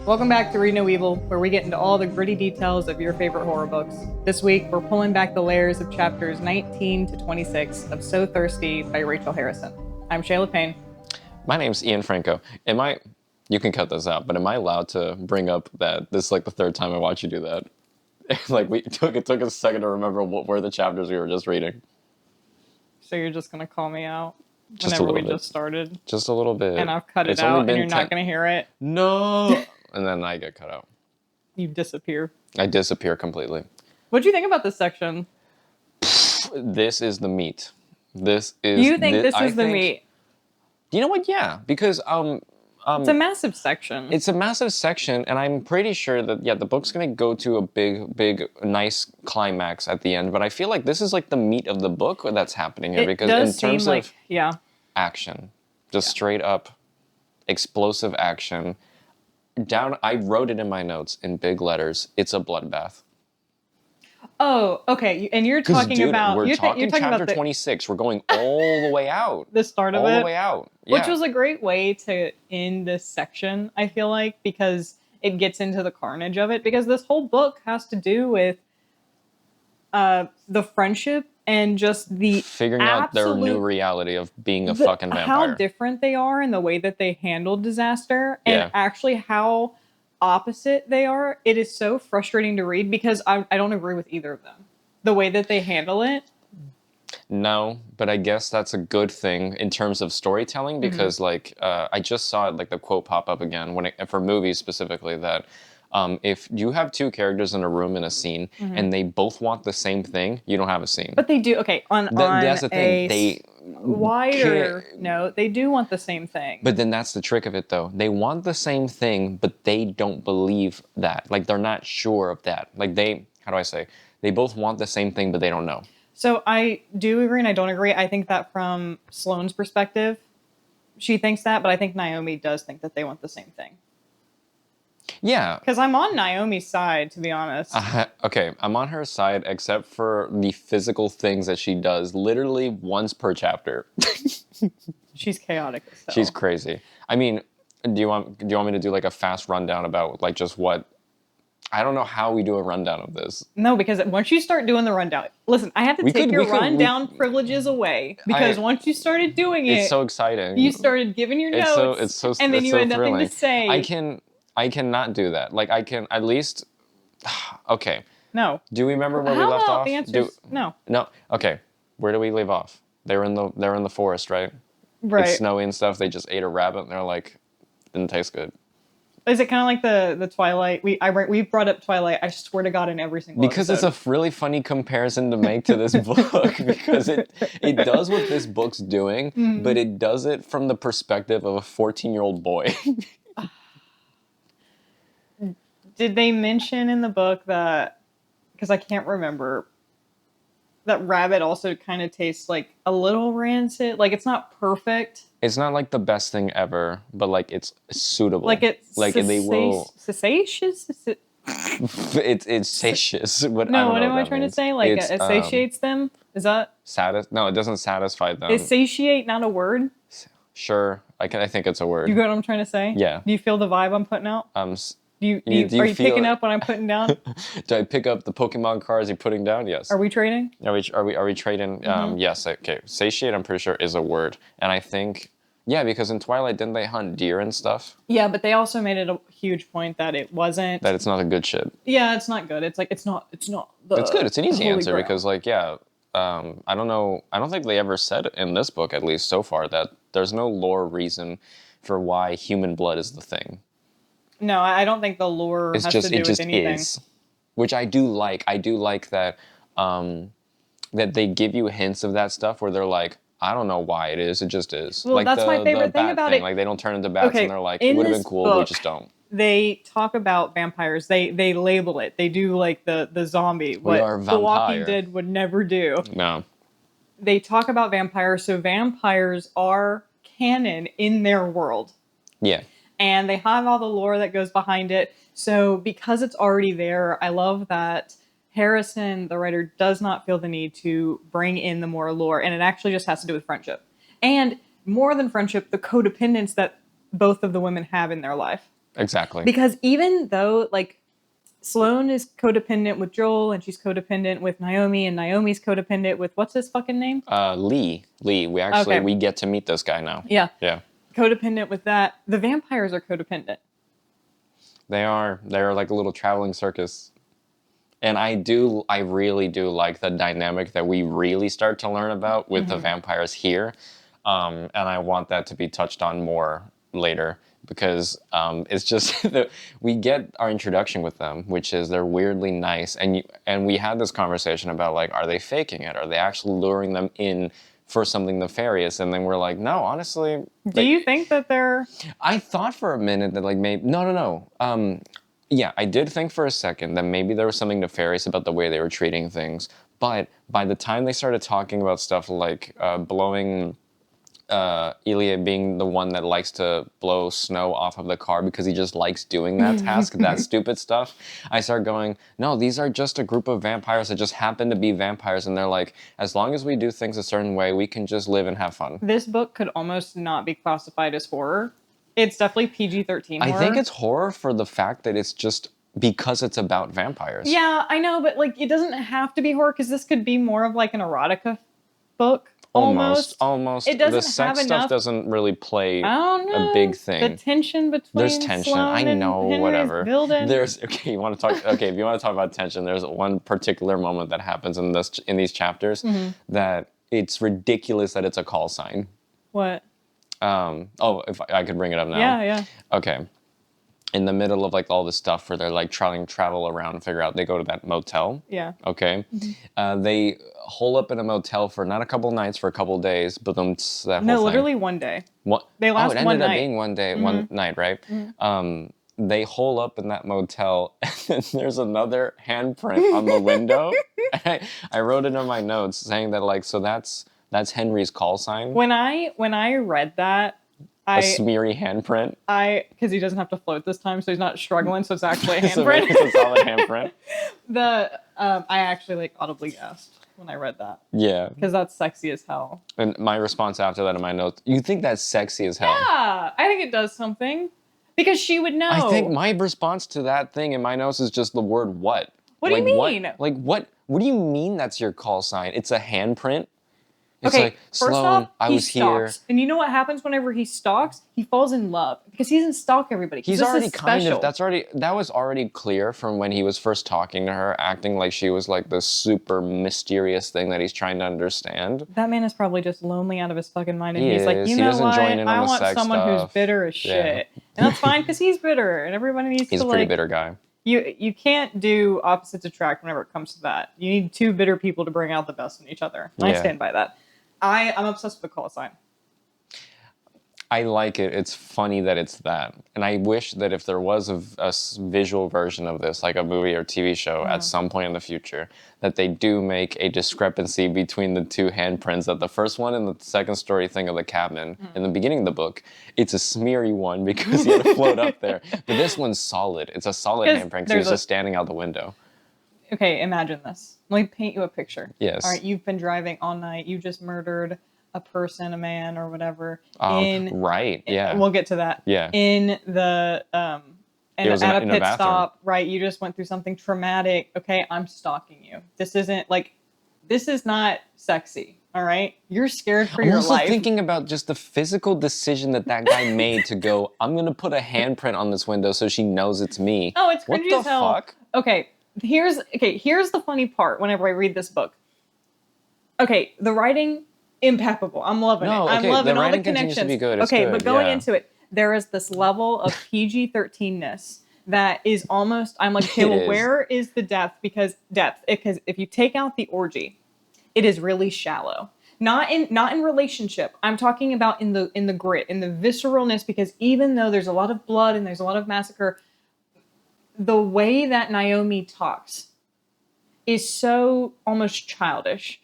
Welcome back to Read No Evil, where we get into all the gritty details of your favorite horror books. This week, we're pulling back the layers of chapters 19 to 26 of So Thirsty by Rachel Harrison. I'm Shaela Payne. My name's Ian Franco. You can cut this out, but am I allowed to bring up that this is like the third time I watch you do that? It took a second to remember what were the chapters we were just reading. So you're just going to call me out whenever we just started? Just a little bit. And I'll cut it out and you're not going to hear it? No! And then I get cut out. You disappear. I disappear completely. What'd you think about this section? This is the meat. This is... You think this is the meat? You know what? Yeah, because... it's a massive section. It's a massive section, and I'm pretty sure that, the book's going to go to a big, nice climax at the end, but I feel like this is like the meat of the book that's happening here, because in terms of action, just straight up explosive action, I wrote it in my notes in big letters, it's a bloodbath. Oh, okay. And you're talking about... We're talking chapter 26. We're going all the way out. The start of it? All the way out. Yeah. Which was a great way to end this section, I feel like, because it gets into the carnage of it. Because this whole book has to do with the friendship and just the figuring out their new reality of being a fucking vampire. How different they are in the way that they handle disaster, and actually how opposite they are. It is so frustrating to read because I don't agree with either of them. The way that they handle it. No, but I guess that's a good thing in terms of storytelling, because I just saw it, the quote pop up again for movies specifically, that if you have two characters in a room in a scene and they both want the same thing, you don't have a scene. But they do. Okay, that's the thing. They wider note, they do want the same thing. But then that's the trick of it, though. They want the same thing, but they don't believe that. They're not sure of that. How do I say? They both want the same thing, but they don't know. So I do agree and I don't agree. I think that from Sloane's perspective, she thinks that, but I think Naomi does think that they want the same thing. Yeah. Because I'm on Naomi's side, to be honest. Okay, I'm on her side, except for the physical things that she does literally once per chapter. She's chaotic as hell. She's crazy. I mean, do you want me to do a fast rundown about just what... I don't know how we do a rundown of this. No, because once you start doing the rundown... Listen, I have to take your rundown privileges away. Because once you started doing it... It's so exciting. You started giving your notes. And then you had nothing to say. I cannot do that. I can at least... Okay. No. Do we remember where we left off? The answer's no. No. Okay. Where do we leave off? They're in the forest, right? Right. It's snowy and stuff. They just ate a rabbit and they're like, didn't taste good. Is it kind of like the Twilight? We've brought up Twilight, I swear to God, in every single because episode. It's a really funny comparison to make to this book, because it does what this book's doing, but it does it from the perspective of a 14-year-old boy. Did they mention in the book that, because I can't remember, that rabbit also kind of tastes a little rancid? It's not perfect. It's not the best thing ever, but it's suitable. It's they will... Satious? It's satious. What am I trying to say? It satiates them? Is that... No, it doesn't satisfy them. Is satiate not a word? Sure. I think it's a word. You get what I'm trying to say? Yeah. Do you feel the vibe I'm putting out? Are you picking up what I'm putting down? Do I pick up the Pokemon cards you're putting down? Yes. Are we trading? Are we trading? Yes. Okay. Satiate, I'm pretty sure, is a word, and I think because in Twilight, didn't they hunt deer and stuff? Yeah, but they also made it a huge point that it wasn't. That it's not a good shit. Yeah, it's not good. It's it's not. It's good. It's an easy answer because I don't know. I don't think they ever said in this book, at least so far, that there's no lore reason for why human blood is the thing. No, I don't think the lore has to do with anything. It just is, which I do like. I do like that that they give you hints of that stuff where they're like, I don't know why it is. It just is. Well, that's my favorite thing about it. They don't turn into bats and they're like, it would have been cool, we just don't. They talk about vampires. They label it. They do the zombie. What The Walking Dead would never do. No. They talk about vampires, so vampires are canon in their world. Yeah. And they have all the lore that goes behind it. So because it's already there, I love that Harrison, the writer, does not feel the need to bring in the more lore. And it actually just has to do with friendship. And more than friendship, the codependence that both of the women have in their life. Exactly. Because even though, like, Sloane is codependent with Joel, and she's codependent with Naomi, and Naomi's codependent with, what's his fucking name? Lee. We get to meet this guy now. Yeah. Yeah. Codependent with that. The vampires are codependent. They're like a little traveling circus. And I really do like the dynamic that we really start to learn about with the vampires here. And I want that to be touched on more later, because it's just that we get our introduction with them, which is they're weirdly nice. And we had this conversation about, like, are they faking it? Are they actually luring them in for something nefarious? And then we're like, no, honestly. Do you think that they're... I thought for a minute that, like, maybe... No. Yeah, I did think for a second that maybe there was something nefarious about the way they were treating things. But by the time they started talking about stuff like blowing... Ilya being the one that likes to blow snow off of the car because he just likes doing that task, that stupid stuff, I start going, no, these are just a group of vampires that just happen to be vampires, and they're like, as long as we do things a certain way, we can just live and have fun. This book could almost not be classified as horror. It's definitely PG-13 horror. I think it's horror for the fact that it's just because it's about vampires. Yeah, I know, but, like, it doesn't have to be horror, because this could be more of, like, an erotica book. Almost. It doesn't. The sex stuff doesn't really play a big thing. The tension between there's tension. Sloane I know, and whatever. There's okay. You want to talk? Okay, if you want to talk about tension, there's one particular moment that happens in these chapters that it's ridiculous that it's a call sign. What? If I could bring it up now. Yeah. Okay. In the middle of, like, all this stuff where they're, like, trying to travel around and figure out, they go to that motel. Yeah. Okay. They hole up in a motel for not a couple nights, for a couple days, but then that whole thing. Literally one day. What? They last one night. It ended up being one day, one night, right? They hole up in that motel, and then there's another handprint on the window. I wrote it in my notes saying that, like, so that's Henry's call sign. When I read that, a smeary handprint. Because he doesn't have to float this time, so he's not struggling, so it's actually a handprint. It's a solid handprint. I actually, like, audibly gasped when I read that. Yeah. Because that's sexy as hell. And my response after that in my notes, you think that's sexy as hell? Yeah, I think it does something. Because she would know. I think my response to that thing in my notes is just the word what. What do you mean? What do you mean that's your call sign? It's a handprint? It's okay, like, Sloane, I was here. And you know what happens whenever he stalks? He falls in love because he doesn't stalk everybody. He's already that was already clear from when he was first talking to her, acting like she was like this super mysterious thing that he's trying to understand. That man is probably just lonely out of his fucking mind, and he's like, you know what? I want someone who's bitter as shit, and that's fine because he's bitter, and everybody needs to. He's a pretty bitter guy. You can't do opposites attract whenever it comes to that. You need two bitter people to bring out the best in each other. I stand by that. I'm obsessed with the call sign. I like it. It's funny that it's that. And I wish that if there was a visual version of this, like a movie or TV show at some point in the future, that they do make a discrepancy between the two handprints. That the first one and the second story thing of the cabin, in the beginning of the book, it's a smeary one because he had to float up there. But this one's solid. It's a solid handprint because he was just standing out the window. Okay, imagine this. Let me paint you a picture. Yes. All right, you've been driving all night. You just murdered a person, a man, or whatever. Right, yeah. We'll get to that. Yeah. In the, at a pit stop, right, you just went through something traumatic. Okay, I'm stalking you. This is not sexy, all right? You're scared for your life. I'm also thinking about just the physical decision that guy made to go, I'm going to put a handprint on this window so she knows it's me. Oh, it's cringy as hell. What the fuck? Okay. Here's the funny part whenever I read this book. Okay, the writing, impeccable. I'm loving it. I'm loving all the connections. To be good. It's good. But going into it, there is this level of PG-13ness that is almost, I'm like, okay, well, where is the depth? Because if you take out the orgy, it is really shallow. Not in relationship. I'm talking about in the grit, in the visceralness, because even though there's a lot of blood and there's a lot of massacre, the way that Naomi talks is so almost childish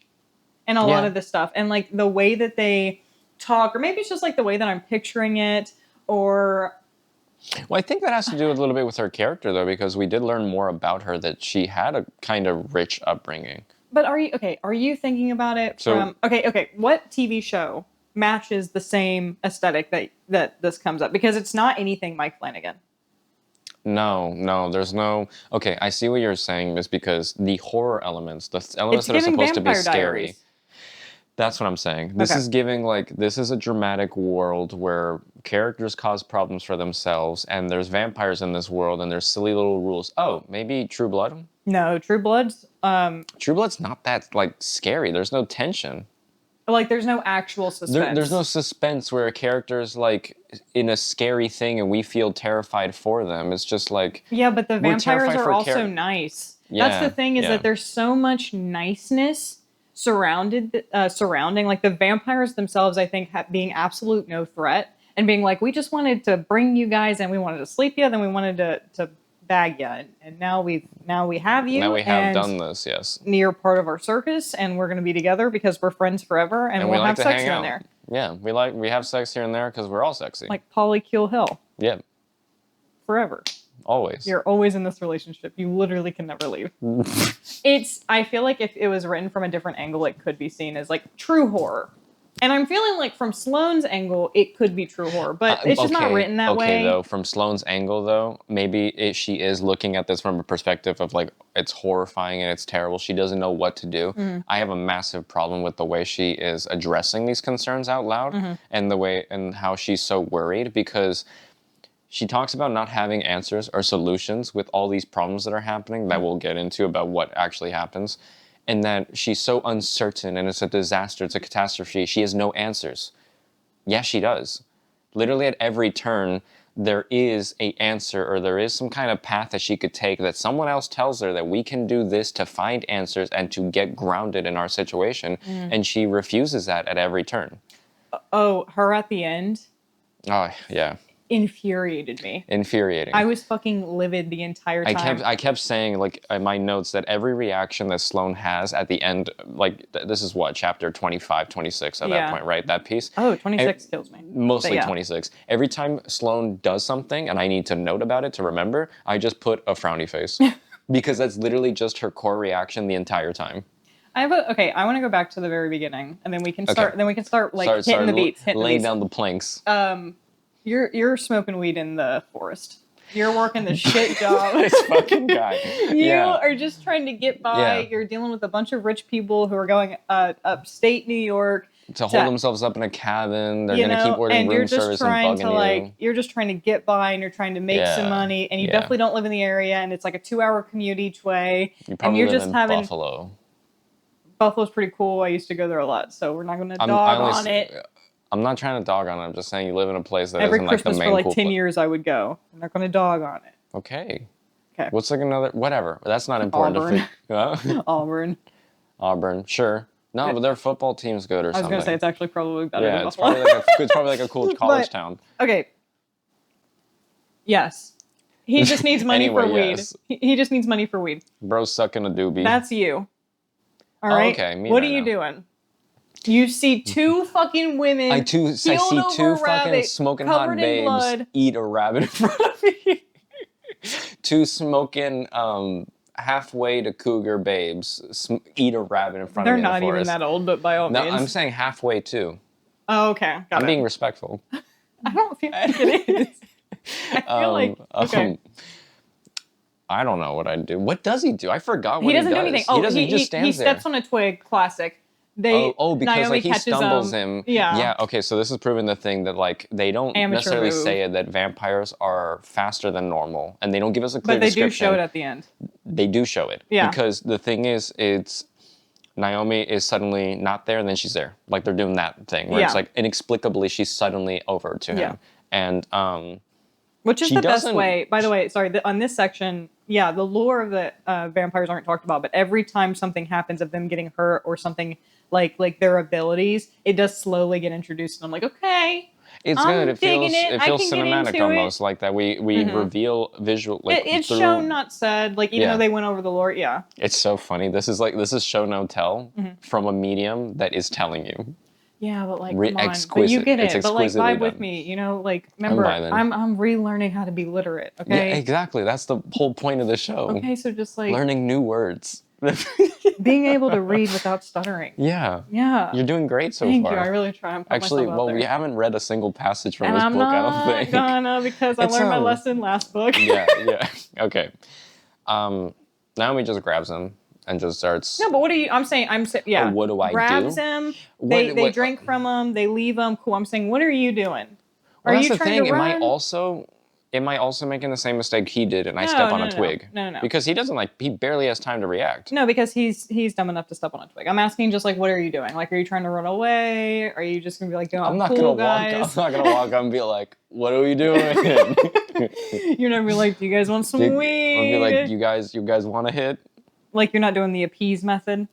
and a lot of this stuff. And like the way that they talk, or maybe it's just like the way that I'm picturing it, or... Well, I think that has to do a little bit with her character, though, because we did learn more about her, that she had a kind of rich upbringing. But are you thinking about it from... Okay, what TV show matches the same aesthetic that this comes up? Because it's not anything Mike Flanagan. No, there's no. Okay, I see what you're saying. Is because the horror elements, the elements that are supposed to be scary. Diaries. That's what I'm saying. This is giving this is a dramatic world where characters cause problems for themselves, and there's vampires in this world, and there's silly little rules. Oh, maybe True Blood? No, True Blood's. True Blood's not that scary. There's no tension. There's no actual suspense. There's no suspense where a character's in a scary thing and we feel terrified for them. It's just yeah, but the vampires are also nice. Yeah, that's the thing is that there's so much niceness surrounding the vampires themselves. I think being absolute no threat and being we just wanted to bring you guys and we wanted to sleep you, then we wanted to bag you, and now we have you. Now we have done this, yes. You're part of our circus, and we're going to be together because we're friends forever, and we'll have sex here and there. Yeah, we have sex here and there because we're all sexy. Like Polycule Hill. Yeah. Forever. Always. You're always in this relationship. You literally can never leave. I feel like if it was written from a different angle, it could be seen as true horror. And I'm feeling from Sloane's angle, it could be true horror, but it's just not written that way. Okay, though, from Sloane's angle, though, maybe she is looking at this from a perspective of it's horrifying and it's terrible. She doesn't know what to do. Mm-hmm. I have a massive problem with the way she is addressing these concerns out loud and how she's so worried because she talks about not having answers or solutions with all these problems that are happening that we'll get into about what actually happens. And that she's so uncertain and it's a disaster, it's a catastrophe. She has no answers. Yes, she does. Literally at every turn, there is an answer or there is some kind of path that she could take that someone else tells her that we can do this to find answers and to get grounded in our situation. And she refuses that at every turn. Oh, her at the end? Oh, yeah. Infuriated me. Infuriating. I was fucking livid the entire time. I kept saying in my notes that every reaction that Sloane has at the end, this is what, chapter 25, 26 at that point, right? That piece. Oh, 26 kills me. Mostly 26. Every time Sloane does something and I need to note about it to remember, I just put a frowny face. Because that's literally just her core reaction the entire time. I want to go back to the very beginning and then we can start hitting the beats. Laying down the planks. You're smoking weed in the forest. You're working the shit job. This fucking guy. You are just trying to get by. Yeah. You're dealing with a bunch of rich people who are going upstate New York to hold themselves up in a cabin. They're gonna keep ordering room service and bugging you. You're just trying to get by and you're trying to make some money, and you definitely don't live in the area, and it's a 2-hour commute each way. You probably live in Buffalo. Buffalo's pretty cool. I used to go there a lot, so we're not going to dog on it. I'm not trying to dog on it. I'm just saying you live in a place that isn't Christmas the main for 10 years I would go. I'm not going to dog on it. Okay. What's another... Whatever. That's not important. Auburn. Sure. No, but their football team's good or something. I was going to say it's actually probably better than it's Buffalo. It's probably a cool college town. Okay. Yes. He just needs money for weed. Yes. He just needs money for weed. Bro's sucking a doobie. That's you. All right? Okay. What are you doing? You see two fucking women. I see two fucking smoking hot babes eat a rabbit in front of me. Two smoking halfway to cougar babes eat a rabbit in front of me. They're not even that old, but by all means. No, I'm saying halfway too. Oh, okay. Got I'm being respectful. I don't feel like it is. I feel okay. I don't know what I'd do. What does he do? I forgot what he does. He doesn't do anything. He just stands there. He steps on a twig. Classic. Because Naomi he stumbles him. Yeah. Okay, so this is proving the thing that they don't necessarily say it, that vampires are faster than normal, and they don't give us a clear description. But they do show it at the end. They do show it. Yeah. Because the thing is, it's Naomi is suddenly not there, and then she's there. They're doing that thing where it's inexplicably she's suddenly over to him, and which is the best way. By the way, sorry, on this section, the lore of the vampires aren't talked about, but every time something happens of them getting hurt or something like their abilities, it does slowly get introduced, and I'm like, okay. It's good. It feels cinematic almost, like that. We reveal visual. It's shown, not said. Even though they went over the lore, It's so funny. This is show no tell from a medium that is telling you. Yeah, but come on. But you get it. But vibe with me. Remember, I'm relearning how to be literate. Okay. Yeah, exactly. That's the whole point of the show. Okay, so just learning new words. Being able to read without stuttering. Yeah. Yeah. You're doing great so Thank far. you. I really try. Actually, well, we haven't read a single passage from and this I'm book, not I don't think. gonna because I learned my lesson last book. Yeah. Okay. Naomi just grabs him and just starts. No, but what are you? I'm saying, yeah. Oh, what do I grabs do? him. They drink from him. They leave him. Cool. I'm saying, what are you doing? Well, that's the thing. Am I also making the same mistake he did and I step on a twig? No. Because he doesn't he barely has time to react. No, because he's dumb enough to step on a twig. I'm asking just like, what are you doing? Like, are you trying to run away? Are you just gonna be like, I'm not gonna walk up and be like, what are we doing? You're not gonna be like, do you guys want some weed? I'll be like, you guys want a hit? Like, you're not doing the appease method?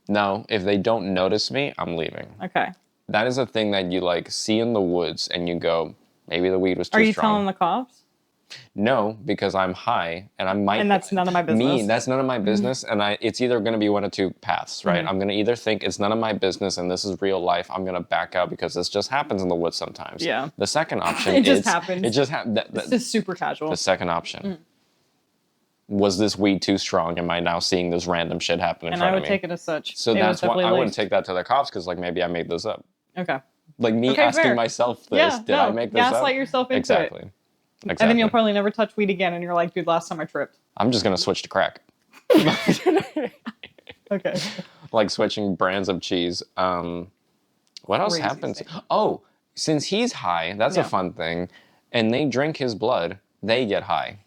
No, if they don't notice me, I'm leaving. Okay. That is a thing that you see in the woods and you go, maybe the weed was too strong. Are you telling the cops? No, because I'm high and I might. And that's none of my business. That's none of my business. And it's either going to be one of two paths, right? I'm going to either think it's none of my business and this is real life. I'm going to back out because this just happens in the woods sometimes. Yeah. The second option it just happens. It just happens. It's just super casual. The second option. Was this weed too strong? Am I now seeing this random shit happen in front of me? And I would take it as such. So that's why I wouldn't take that to the cops because maybe I made this up. Okay. Asking myself this, did I make this up? Gaslight yourself into Exactly. And then you'll probably never touch weed again and you're like, dude, last time I tripped. I'm just going to switch to crack. Okay. Like switching brands of cheese. What else happens? Oh, since he's high, that's a fun thing. And they drink his blood, they get high.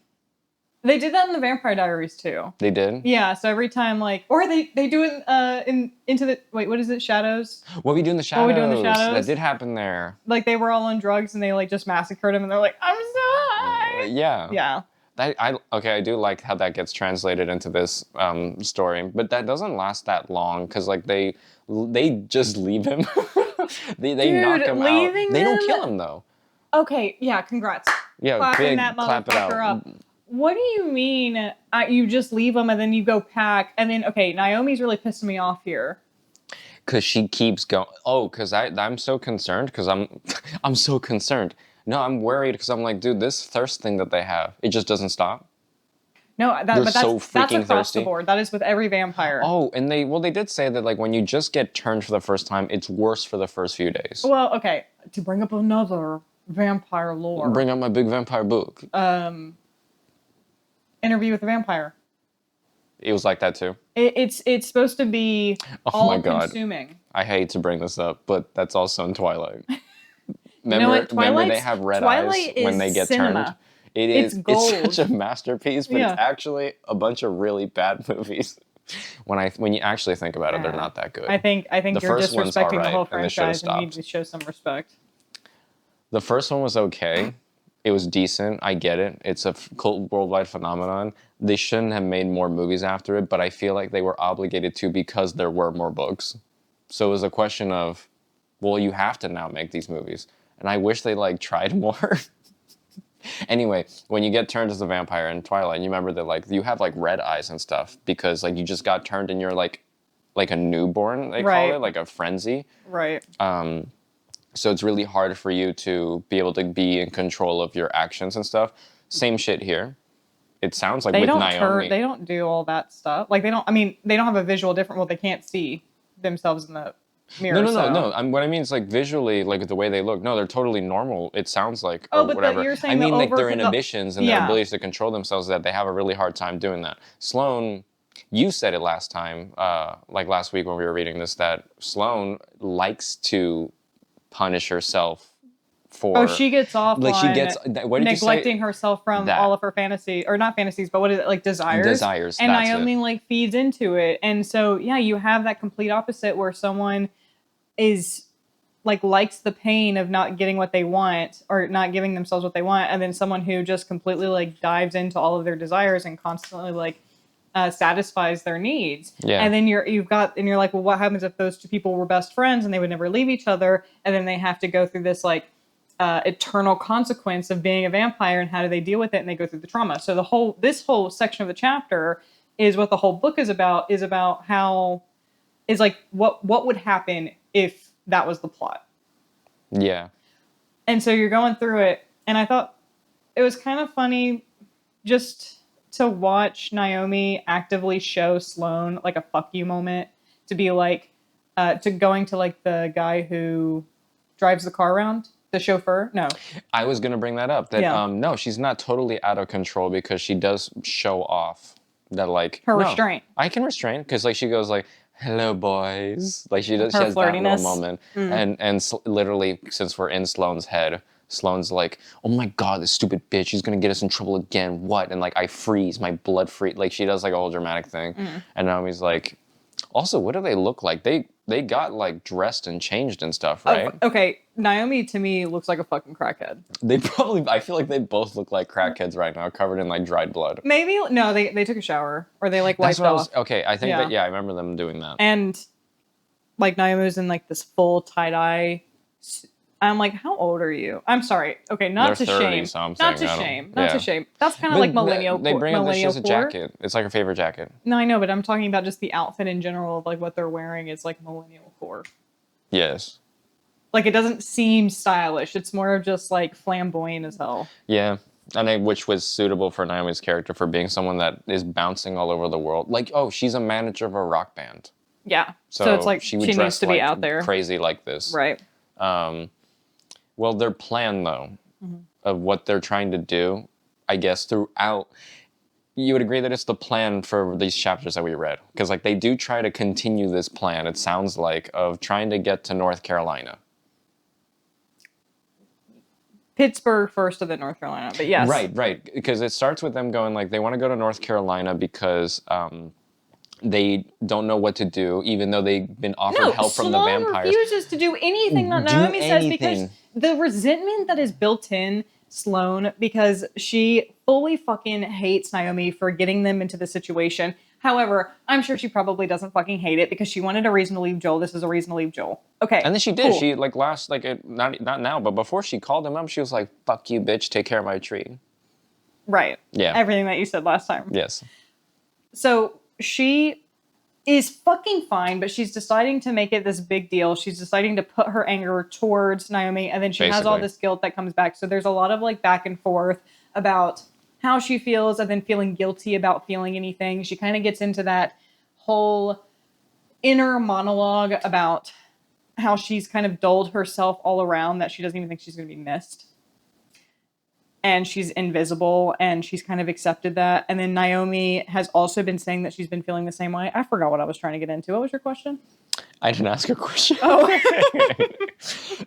They did that in the Vampire Diaries too. They did? Yeah, so every time or they do it into the what is it, Shadows? What we do in the Shadows. That did happen there. Like they were all on drugs and they just massacred him and they're like, I'm so high. Yeah. Yeah. I do like how that gets translated into this story, but that doesn't last that long because they just leave him. they knock him out. They don't kill him though. Okay, yeah, congrats. Yeah, clapping that motherfucker it out. Up. What do you mean you just leave them and then you go pack and then, okay, Naomi's really pissing me off here. Because she keeps going. Oh, because I'm so concerned because I'm so concerned. No, I'm worried because I'm like, dude, this thirst thing that they have, it just doesn't stop. No, that's across thirsty. The board. That is with every vampire. Oh, and they did say that when you just get turned for the first time, it's worse for the first few days. Well, okay, to bring up another vampire lore. Bring up my big vampire book. Interview with the Vampire. It was like that too. It's supposed to be all-consuming. I hate to bring this up, but that's also in Twilight. Remember they have red eyes when they get turned? It's gold. It's such a masterpiece, but it's actually a bunch of really bad movies. When you actually think about it, they're not that good. I think you're disrespecting the whole franchise and you need to show some respect. The first one was okay. It was decent. I get it. It's a cult worldwide phenomenon. They shouldn't have made more movies after it, but I feel like they were obligated to because there were more books. So it was a question of, well, you have to now make these movies. And I wish they tried more. Anyway, when you get turned as a vampire in Twilight, you remember that you have red eyes and stuff because you just got turned and you're like a newborn, they call it, like a frenzy. Right. So it's really hard for you to be able to be in control of your actions and stuff. Same shit here. It sounds like with Naomi. They don't do all that stuff. They don't have a visual different. Well, they can't see themselves in the mirror. No. What I mean is visually, the way they look. No, they're totally normal. It sounds like, but whatever. You're saying their inhibitions and their abilities to control themselves, that they have a really hard time doing that. Sloane, you said it last time, last week when we were reading this, that Sloane likes to punish herself for she gets off on she gets neglecting herself from all of her fantasy, or not fantasies, but what is it, desires, and Naomi feeds into it. And so you have that complete opposite where someone is likes the pain of not getting what they want or not giving themselves what they want, and then someone who just completely dives into all of their desires and constantly satisfies their needs. Yeah. And then you're like, well, what happens if those two people were best friends and they would never leave each other, and then they have to go through this eternal consequence of being a vampire, and how do they deal with it? And they go through the trauma. So this whole section of the chapter is what the whole book is about how what would happen if that was the plot. Yeah. And so you're going through it, and I thought it was kind of funny just to watch Naomi actively show Sloane like a fuck you moment, to be like, to going to like the guy who drives the car around, the chauffeur. No, I was gonna bring that up. That no, she's not totally out of control because she does show off that like her restraint. I can restrain because like she goes like, "Hello, boys." Like she does. She has that little moment, and literally, since we're in Sloane's head, Sloane's like, "Oh my god, this stupid bitch! She's gonna get us in trouble again." What? And like I freeze, my blood freeze. Like she does like a whole dramatic thing, and Naomi's like, "Also, what do they look like? They got like dressed and changed and stuff, right?" Oh, okay, Naomi to me looks like a fucking crackhead. They probably. I feel like they both look like crackheads right now, covered in like dried blood. Maybe no, they took a shower or they like wiped off. Okay, I think that I remember them doing that. And like Naomi's in like this full tie-dye. I'm like, how old are you? I'm sorry. Okay, not to shame. Not to shame. Not to shame. That's kind of like millennial. They bring up that she has a jacket. It's like her favorite jacket. No, I know, but I'm talking about just the outfit in general of like what they're wearing is like millennial core. Yes. Like it doesn't seem stylish. It's more of just like flamboyant as hell. Yeah. Which was suitable for Naomi's character for being someone that is bouncing all over the world. Like, oh, she's a manager of a rock band. Yeah. So it's like she needs to be out there. Crazy like this. Right. Well, their plan, though, of what they're trying to do, I guess, throughout, you would agree that it's the plan for these chapters that we read. Because, like, they do try to continue this plan, it sounds like, of trying to get to North Carolina. Pittsburgh first and then North Carolina, but yes. Right. Because it starts with them going, like, they want to go to North Carolina because they don't know what to do, even though they've been offered help from the vampires. Sloane refuses to do anything that Naomi says because the resentment that is built in Sloane because she fully fucking hates Naomi for getting them into the situation. However, I'm sure she probably doesn't fucking hate it because she wanted a reason to leave Joel. This is a reason to leave Joel. Okay. And then she did. Cool. She like not now, but before she called him up, she was like, "Fuck you, bitch. Take care of my tree." Right. Yeah. Everything that you said last time. Yes. So she is fucking fine, but she's deciding to make it this big deal. She's deciding to put her anger towards Naomi, and then she has all this guilt that comes back. So there's a lot of like back and forth about how she feels and then feeling guilty about feeling anything. She kind of gets into that whole inner monologue about how she's kind of dulled herself all around, that she doesn't even think she's going to be missed. And she's invisible, and she's kind of accepted that. And then Naomi has also been saying that she's been feeling the same way. I forgot what I was trying to get into. What was your question? I didn't ask a question. Oh.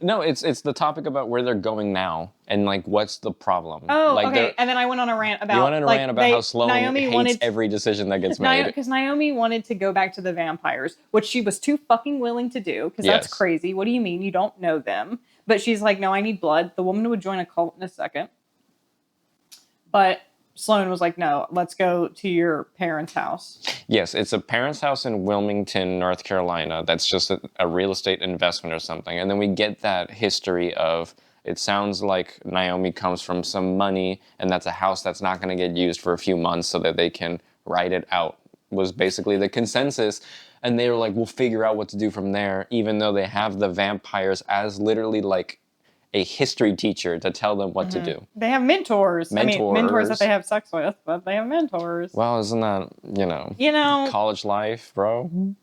No, it's the topic about where they're going now and like what's the problem. Oh, like, okay. And then I went on a rant about... You went on a rant about how Sloane hates every decision that gets made. Because Naomi wanted to go back to the vampires, which she was too fucking willing to do, because that's crazy. What do you mean? You don't know them. But she's like, no, I need blood. The woman would join a cult in a second. But Sloane was like, no, let's go to your parents' house. Yes, it's a parents' house in Wilmington, North Carolina. That's just a real estate investment or something. And then we get that history of, it sounds like Naomi comes from some money, and that's a house that's not going to get used for a few months so that they can write it out, was basically the consensus. And they were like, we'll figure out what to do from there, even though they have the vampires as literally like a history teacher to tell them what to do. They have mentors. I mean, mentors that they have sex with, but they have mentors. Well, isn't that, you know, college life, bro?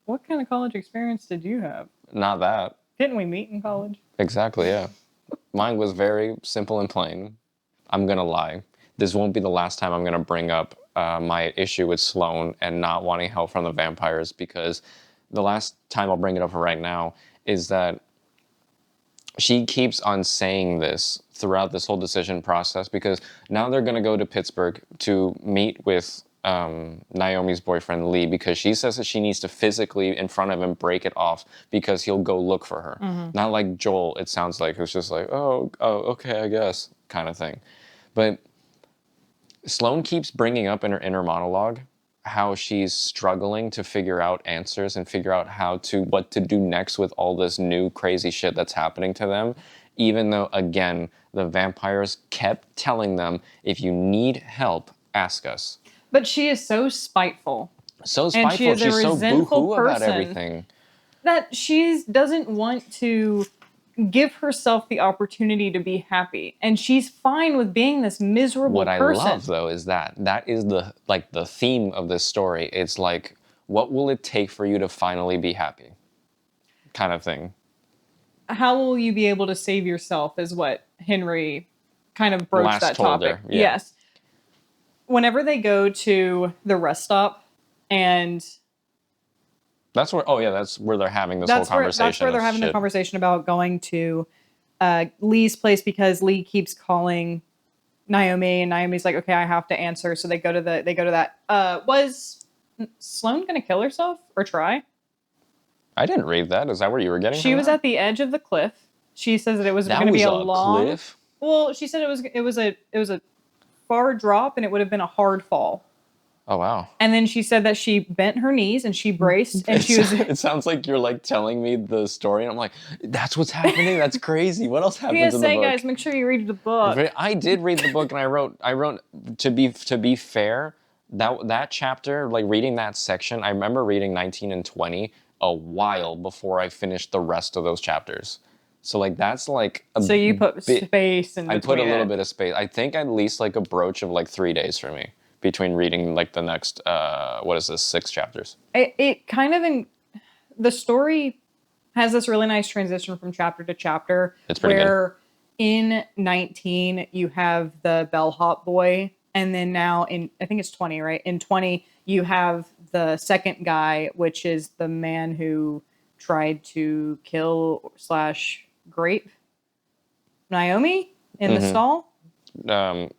What kind of college experience did you have? Not that. Didn't we meet in college? Exactly, yeah. Mine was very simple and plain. I'm going to lie. This won't be the last time I'm going to bring up my issue with Sloane and not wanting help from the vampires, because the last time I'll bring it up for right now is that she keeps on saying this throughout this whole decision process, because now they're going to go to Pittsburgh to meet with Naomi's boyfriend, Lee, because she says that she needs to physically, in front of him, break it off because he'll go look for her. Not like Joel, it sounds like, who's just like, oh, okay, I guess, kind of thing. But Sloane keeps bringing up in her inner monologue how she's struggling to figure out answers and figure out what to do next with all this new crazy shit that's happening to them, even though, again, the vampires kept telling them, if you need help, ask us. But she is so spiteful. So spiteful. She's so boo-hoo about everything. That she doesn't want to give herself the opportunity to be happy, and she's fine with being this miserable person. What I love though is that is the theme of this story. It's like, what will it take for you to finally be happy, kind of thing. How will you be able to save yourself is what Henry kind of broached that topic. Yeah. Yes. Whenever they go to the rest stop, and that's where they're having this whole conversation. That's where they're having the conversation about going to Lee's place, because Lee keeps calling Naomi, and Naomi's like, okay, I have to answer. So they go to that. Was Sloane gonna kill herself or try? I didn't read that. Is that where you were getting? She was at the edge of the cliff. She says that it was going to be a long cliff. Well, she said it was a far drop, and it would have been a hard fall. Oh wow! And then she said that she bent her knees and she braced, and she was. It sounds like you're like telling me the story, and I'm like, that's what's happening. That's crazy. What else happens in the book? Guys, make sure you read the book. I did read the book, and I wrote to be fair, that chapter, like reading that section, I remember reading 19 and 20 a while before I finished the rest of those chapters. So like that's like so you put space in between. I put a little bit of space. I think at least like a broach of like 3 days for me between reading like the next 6 chapters. It kind of the story has this really nice transition from chapter to chapter. It's pretty good. In 19 you have the bellhop boy, and then now I think it's 20, right? In 20 you have the second guy, which is the man who tried to kill / grape Naomi in the stall.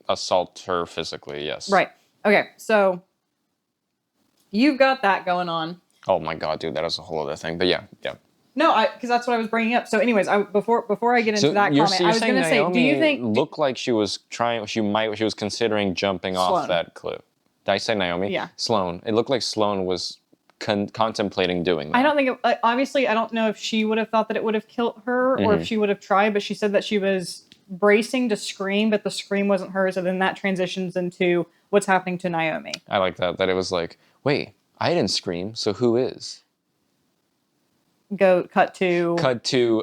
Assault her physically, yes. Right. Okay, so you've got that going on. Oh my god, dude, that is a whole other thing. But yeah. No, because that's what I was bringing up. So, anyways, before I get into that comment, I was going to say, do you think looked like she was considering jumping off that cliff? Did I say Naomi? Yeah. Sloane. It looked like Sloane was contemplating doing that. I don't think obviously I don't know if she would have thought that it would have killed her or if she would have tried, but she said that she was bracing to scream, but the scream wasn't hers, and then that transitions into what's happening to Naomi. I like that it was like, wait, I didn't scream, so who is? Cut to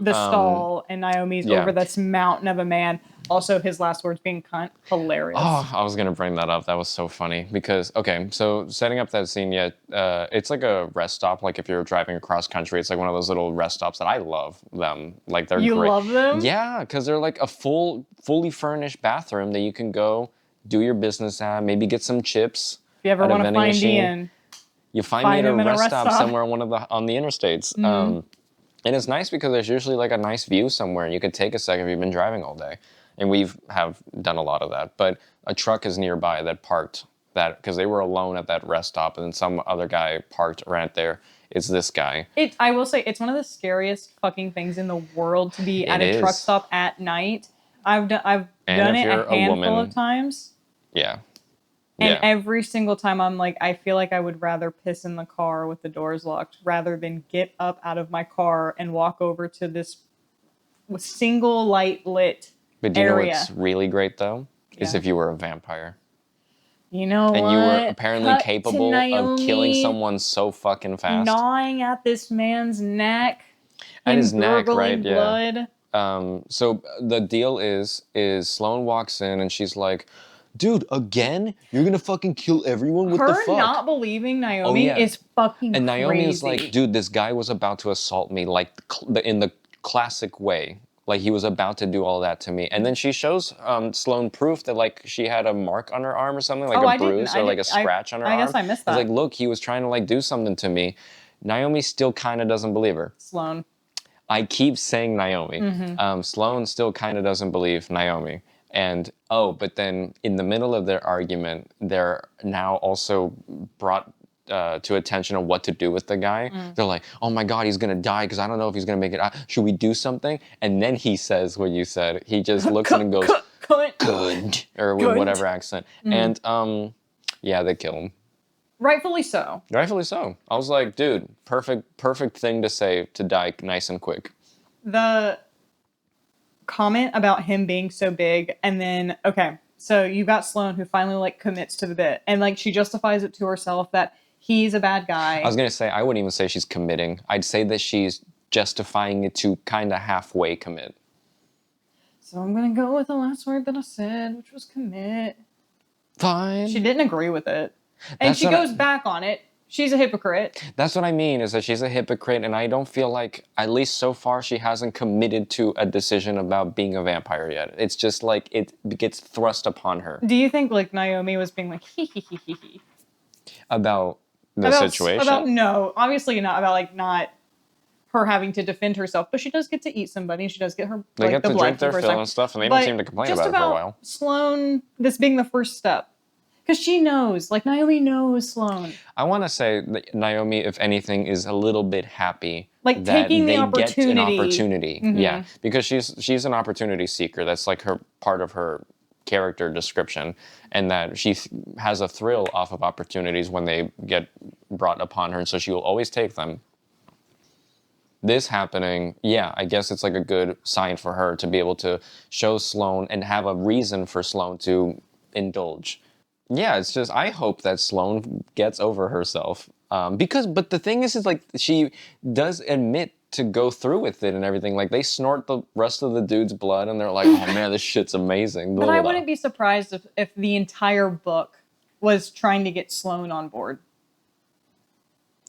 the stall, and Naomi's over this mountain of a man. Also, his last words being cunt. Hilarious. Oh, I was going to bring that up. That was so funny because, okay, so setting up that scene, it's like a rest stop. Like if you're driving across country, it's like one of those little rest stops that I love them. Like they're great. You love them? Yeah, because they're like a fully furnished bathroom that you can go do your business at, maybe get some chips. If you ever want to find Ian, you find me at a rest stop somewhere on the interstates. And it's nice because there's usually like a nice view somewhere and you could take a second if you've been driving all day. And have done a lot of that. But a truck is nearby that parked that because they were alone at that rest stop, and then some other guy parked right there. It's this guy. I will say it's one of the scariest fucking things in the world to be at a truck stop at night. I've done it a handful of times. Yeah. And every single time I'm like, I feel like I would rather piss in the car with the doors locked rather than get up out of my car and walk over to this single light lit But do you know what's really great, though? Is if you were a vampire. You know and what? You were apparently capable of killing someone so fucking fast. Gnawing at this man's neck. At his neck, right? Blood. Yeah. So the deal is Sloane walks in and she's like, dude, again? You're gonna fucking kill everyone? What the fuck? Her not believing Naomi is fucking and Naomi crazy. is like, dude, this guy was about to assault me like in the classic way. Like he was about to do all that to me. And then she shows Sloane proof that like she had a mark on her arm or something, like a bruise or like a scratch on her arm. I guess I missed that. It's like, look, he was trying to like do something to me. Naomi still kind of doesn't believe her. Sloane. I keep saying Naomi. Sloane still kind of doesn't believe Naomi. And but then in the middle of their argument, they're now also brought to attention of what to do with the guy. They're like, oh my God, he's gonna die because I don't know if he's gonna make it out. Should we do something? And then he says what you said. He just looks at him and goes, good, or with whatever accent. And they kill him. Rightfully so. Rightfully so. I was like, dude, perfect thing to say to die nice and quick. The comment about him being so big, and then, okay, so you got Sloane who finally like commits to the bit, and like she justifies it to herself that he's a bad guy. I was going to say, I wouldn't even say she's committing. I'd say that she's justifying it to kind of halfway commit. So I'm going to go with the last word that I said, which was commit. Fine. She didn't agree with it. And she goes back on it. She's a hypocrite. That's what I mean, is that she's a hypocrite, and I don't feel like, at least so far, she hasn't committed to a decision about being a vampire yet. It's just like it gets thrust upon her. Do you think like Naomi was being like hee hee hee hee hee about the situation? No, obviously not about like not her having to defend herself, but she does get to eat somebody. She does get her they get the to blood drink their fill and stuff, and they don't seem to complain about it for a while. Sloane, this being the first step. Because she knows, like Naomi knows Sloane. I want to say that Naomi, if anything, is a little bit happy like that taking they the opportunity. get an opportunity. Mm-hmm. Yeah, because she's an opportunity seeker. That's like her part of her character description, and that she has a thrill off of opportunities when they get brought upon her, and so she will always take them. This happening, yeah, I guess it's like a good sign for her to be able to show Sloane and have a reason for Sloane to indulge. Yeah, it's just, I hope that Sloane gets over herself. But the thing is like, she does admit to go through with it and everything. Like, they snort the rest of the dude's blood and they're like, oh man, this shit's amazing. But I wouldn't be surprised if the entire book was trying to get Sloane on board.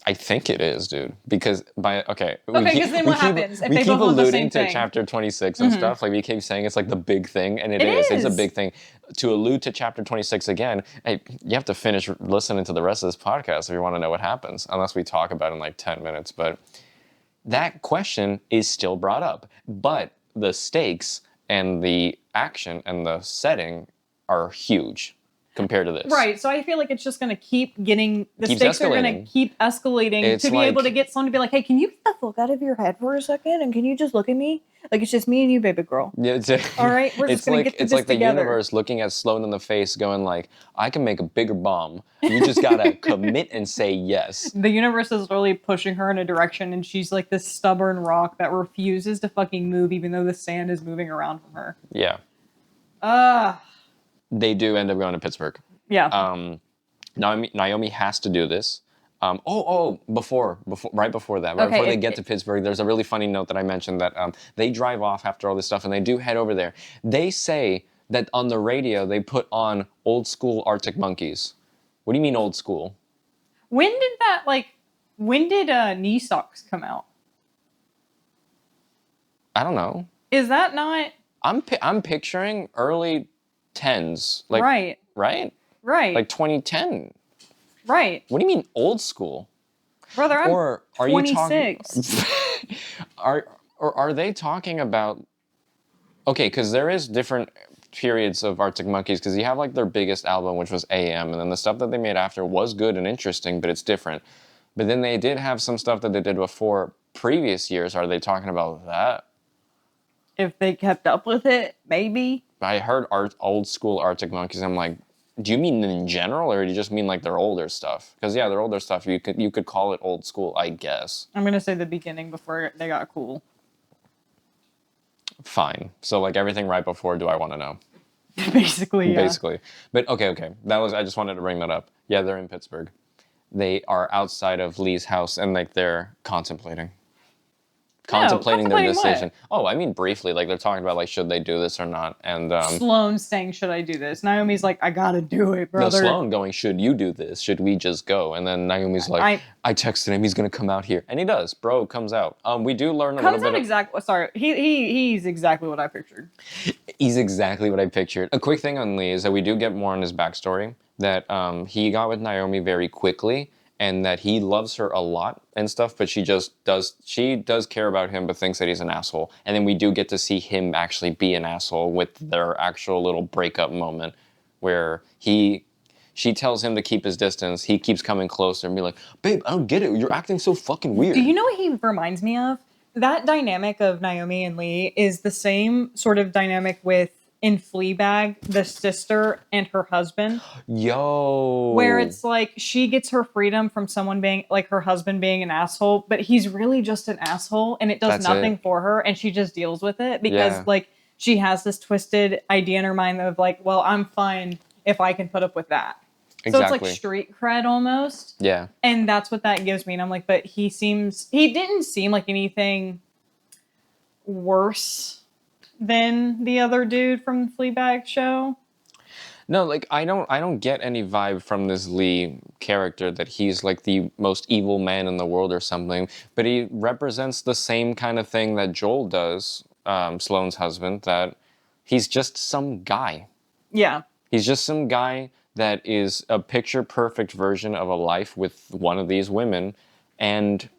I think it is, dude. Because because then what happens if they both want the same thing? We keep alluding to chapter 26 and stuff. Like, we keep saying it's like the big thing, and it is. It's a big thing. To allude to chapter 26 again, hey, you have to finish listening to the rest of this podcast if you want to know what happens, unless we talk about it in like 10 minutes. But that question is still brought up. But the stakes and the action and the setting are huge compared to this. Right, so I feel like it's just going to keep getting, the stakes are going to keep escalating it's to be able to get someone to be like, hey, can you get the fuck out of your head for a second? And can you just look at me? Like, it's just me and you, baby girl. Yeah, all right, we're just going to get this together. It's like the universe looking at Sloane in the face going like, I can make a bigger bomb. You just got to commit and say yes. The universe is really pushing her in a direction, and she's like this stubborn rock that refuses to fucking move even though the sand is moving around from her. Yeah. They do end up going to Pittsburgh. Yeah. Naomi has to do this. Right before that, before they get to Pittsburgh, there's a really funny note that I mentioned that they drive off after all this stuff and they do head over there. They say that on the radio they put on old school Arctic Monkeys. What do you mean old school? When did Knee Socks come out? I don't know. Is that not? I'm picturing early 10s. Like, right? Right. Like 2010. Right. What do you mean old school? Brother, I'm or are 26. You talking are they talking about? Okay, because there is different periods of Arctic Monkeys, because you have like their biggest album, which was AM, and then the stuff that they made after was good and interesting, but it's different. But then they did have some stuff that they did before previous years. Are they talking about that? If they kept up with it, maybe. I heard old school Arctic Monkeys. I'm like, do you mean in general, or do you just mean like their older stuff? Because yeah, their older stuff, you could call it old school, I guess. I'm gonna say the beginning before they got cool. Fine. So like everything right before, do I want to know? Basically, yeah. Basically. But okay. I just wanted to bring that up. Yeah, they're in Pittsburgh. They are outside of Lee's house, and like they're contemplating their decision. What? Oh, I mean briefly, like they're talking about like should they do this or not, and Sloane's saying, should I do this? Naomi's like, I gotta do it, brother. No, Sloane going, should you do this? Should we just go? And then Naomi's like, I texted him, he's gonna come out here, and he does. Bro comes out. We do learn a little bit. Sorry, he's exactly what I pictured. He's exactly what I pictured. A quick thing on Lee is that we do get more on his backstory. That he got with Naomi very quickly. And that he loves her a lot and stuff, but she does care about him, but thinks that he's an asshole. And then we do get to see him actually be an asshole with their actual little breakup moment where she tells him to keep his distance. He keeps coming closer and be like, babe, I don't get it. You're acting so fucking weird. Do you know what he reminds me of? That dynamic of Naomi and Lee is the same sort of dynamic with in Fleabag, the sister and her husband. Yo. Where it's like she gets her freedom from someone being like her husband being an asshole, but he's really just an asshole and it does nothing for her and she just deals with it because like she has this twisted idea in her mind of like, well, I'm fine if I can put up with that. So it's like street cred almost. Yeah. And that's what that gives me. And I'm like, but he didn't seem like anything worse than the other dude from the Fleabag show. No, like I don't get any vibe from this Lee character that he's like the most evil man in the world or something, but he represents the same kind of thing that Joel does, Sloane's husband, that he's just some guy. Yeah. He's just some guy that is a picture perfect version of a life with one of these women, and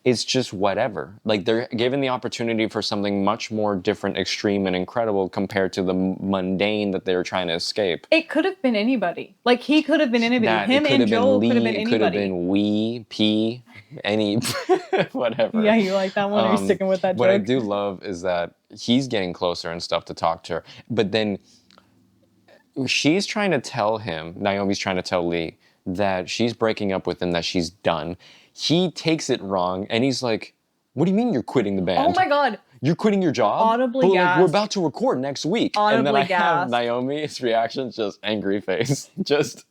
it's just whatever. Like they're given the opportunity for something much more different, extreme, and incredible compared to the mundane that they're trying to escape. It could have been anybody. Like he could have been anybody. Him and Joel could have been anybody. It could have been we, P, any, whatever. Yeah, you like that one? Are you sticking with that joke? What I do love is that he's getting closer and stuff to talk to her, but then she's trying to tell him, Naomi's trying to tell Lee that she's breaking up with him, that she's done. He takes it wrong, and he's like, what do you mean you're quitting the band? Oh my God. You're quitting your job? Audibly but, gasped. Like, we're about to record next week. Audibly and then I gasped. have Naomi's reaction, just angry face. Just...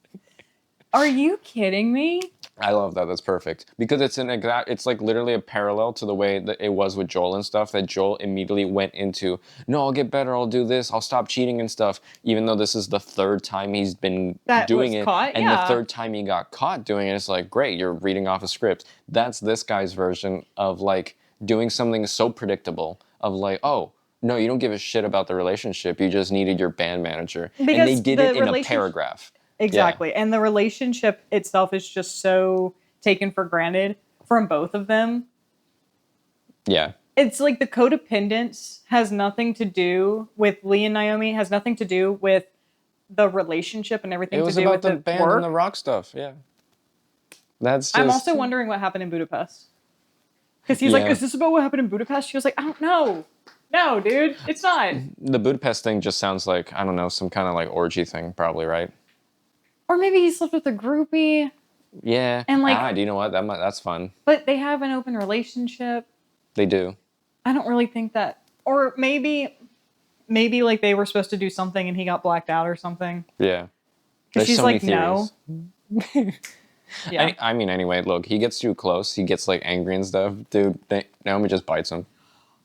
Are you kidding me? I love that. That's perfect. Because it's like literally a parallel to the way that it was with Joel and stuff, that Joel immediately went into, no, I'll get better, I'll do this, I'll stop cheating and stuff, even though this is the third time he's been doing it. Caught? And yeah. the third time he got caught doing it, it's like, great, you're reading off a script. That's this guy's version of like doing something so predictable of like, oh, no, you don't give a shit about the relationship, you just needed your band manager. Because and they did it in a paragraph. Exactly. Yeah. And the relationship itself is just so taken for granted from both of them. Yeah. It's like the codependence has nothing to do with Lee and Naomi, has nothing to do with the relationship and everything to do with the work. It was about the band and the rock stuff, yeah. That's just... I'm also wondering what happened in Budapest. Because he's like, is this about what happened in Budapest? She was like, I don't know. No, dude, it's not. The Budapest thing just sounds like, I don't know, some kind of like orgy thing probably, right? Or maybe he slept with a groupie. Yeah. And like, do you know what? That's fun. But they have an open relationship. They do. I don't really think that. Or maybe like they were supposed to do something and he got blacked out or something. Yeah. Because she's so like, no. Yeah. I mean, anyway, look, he gets too close. He gets like angry and stuff. Dude, Naomi just bites him.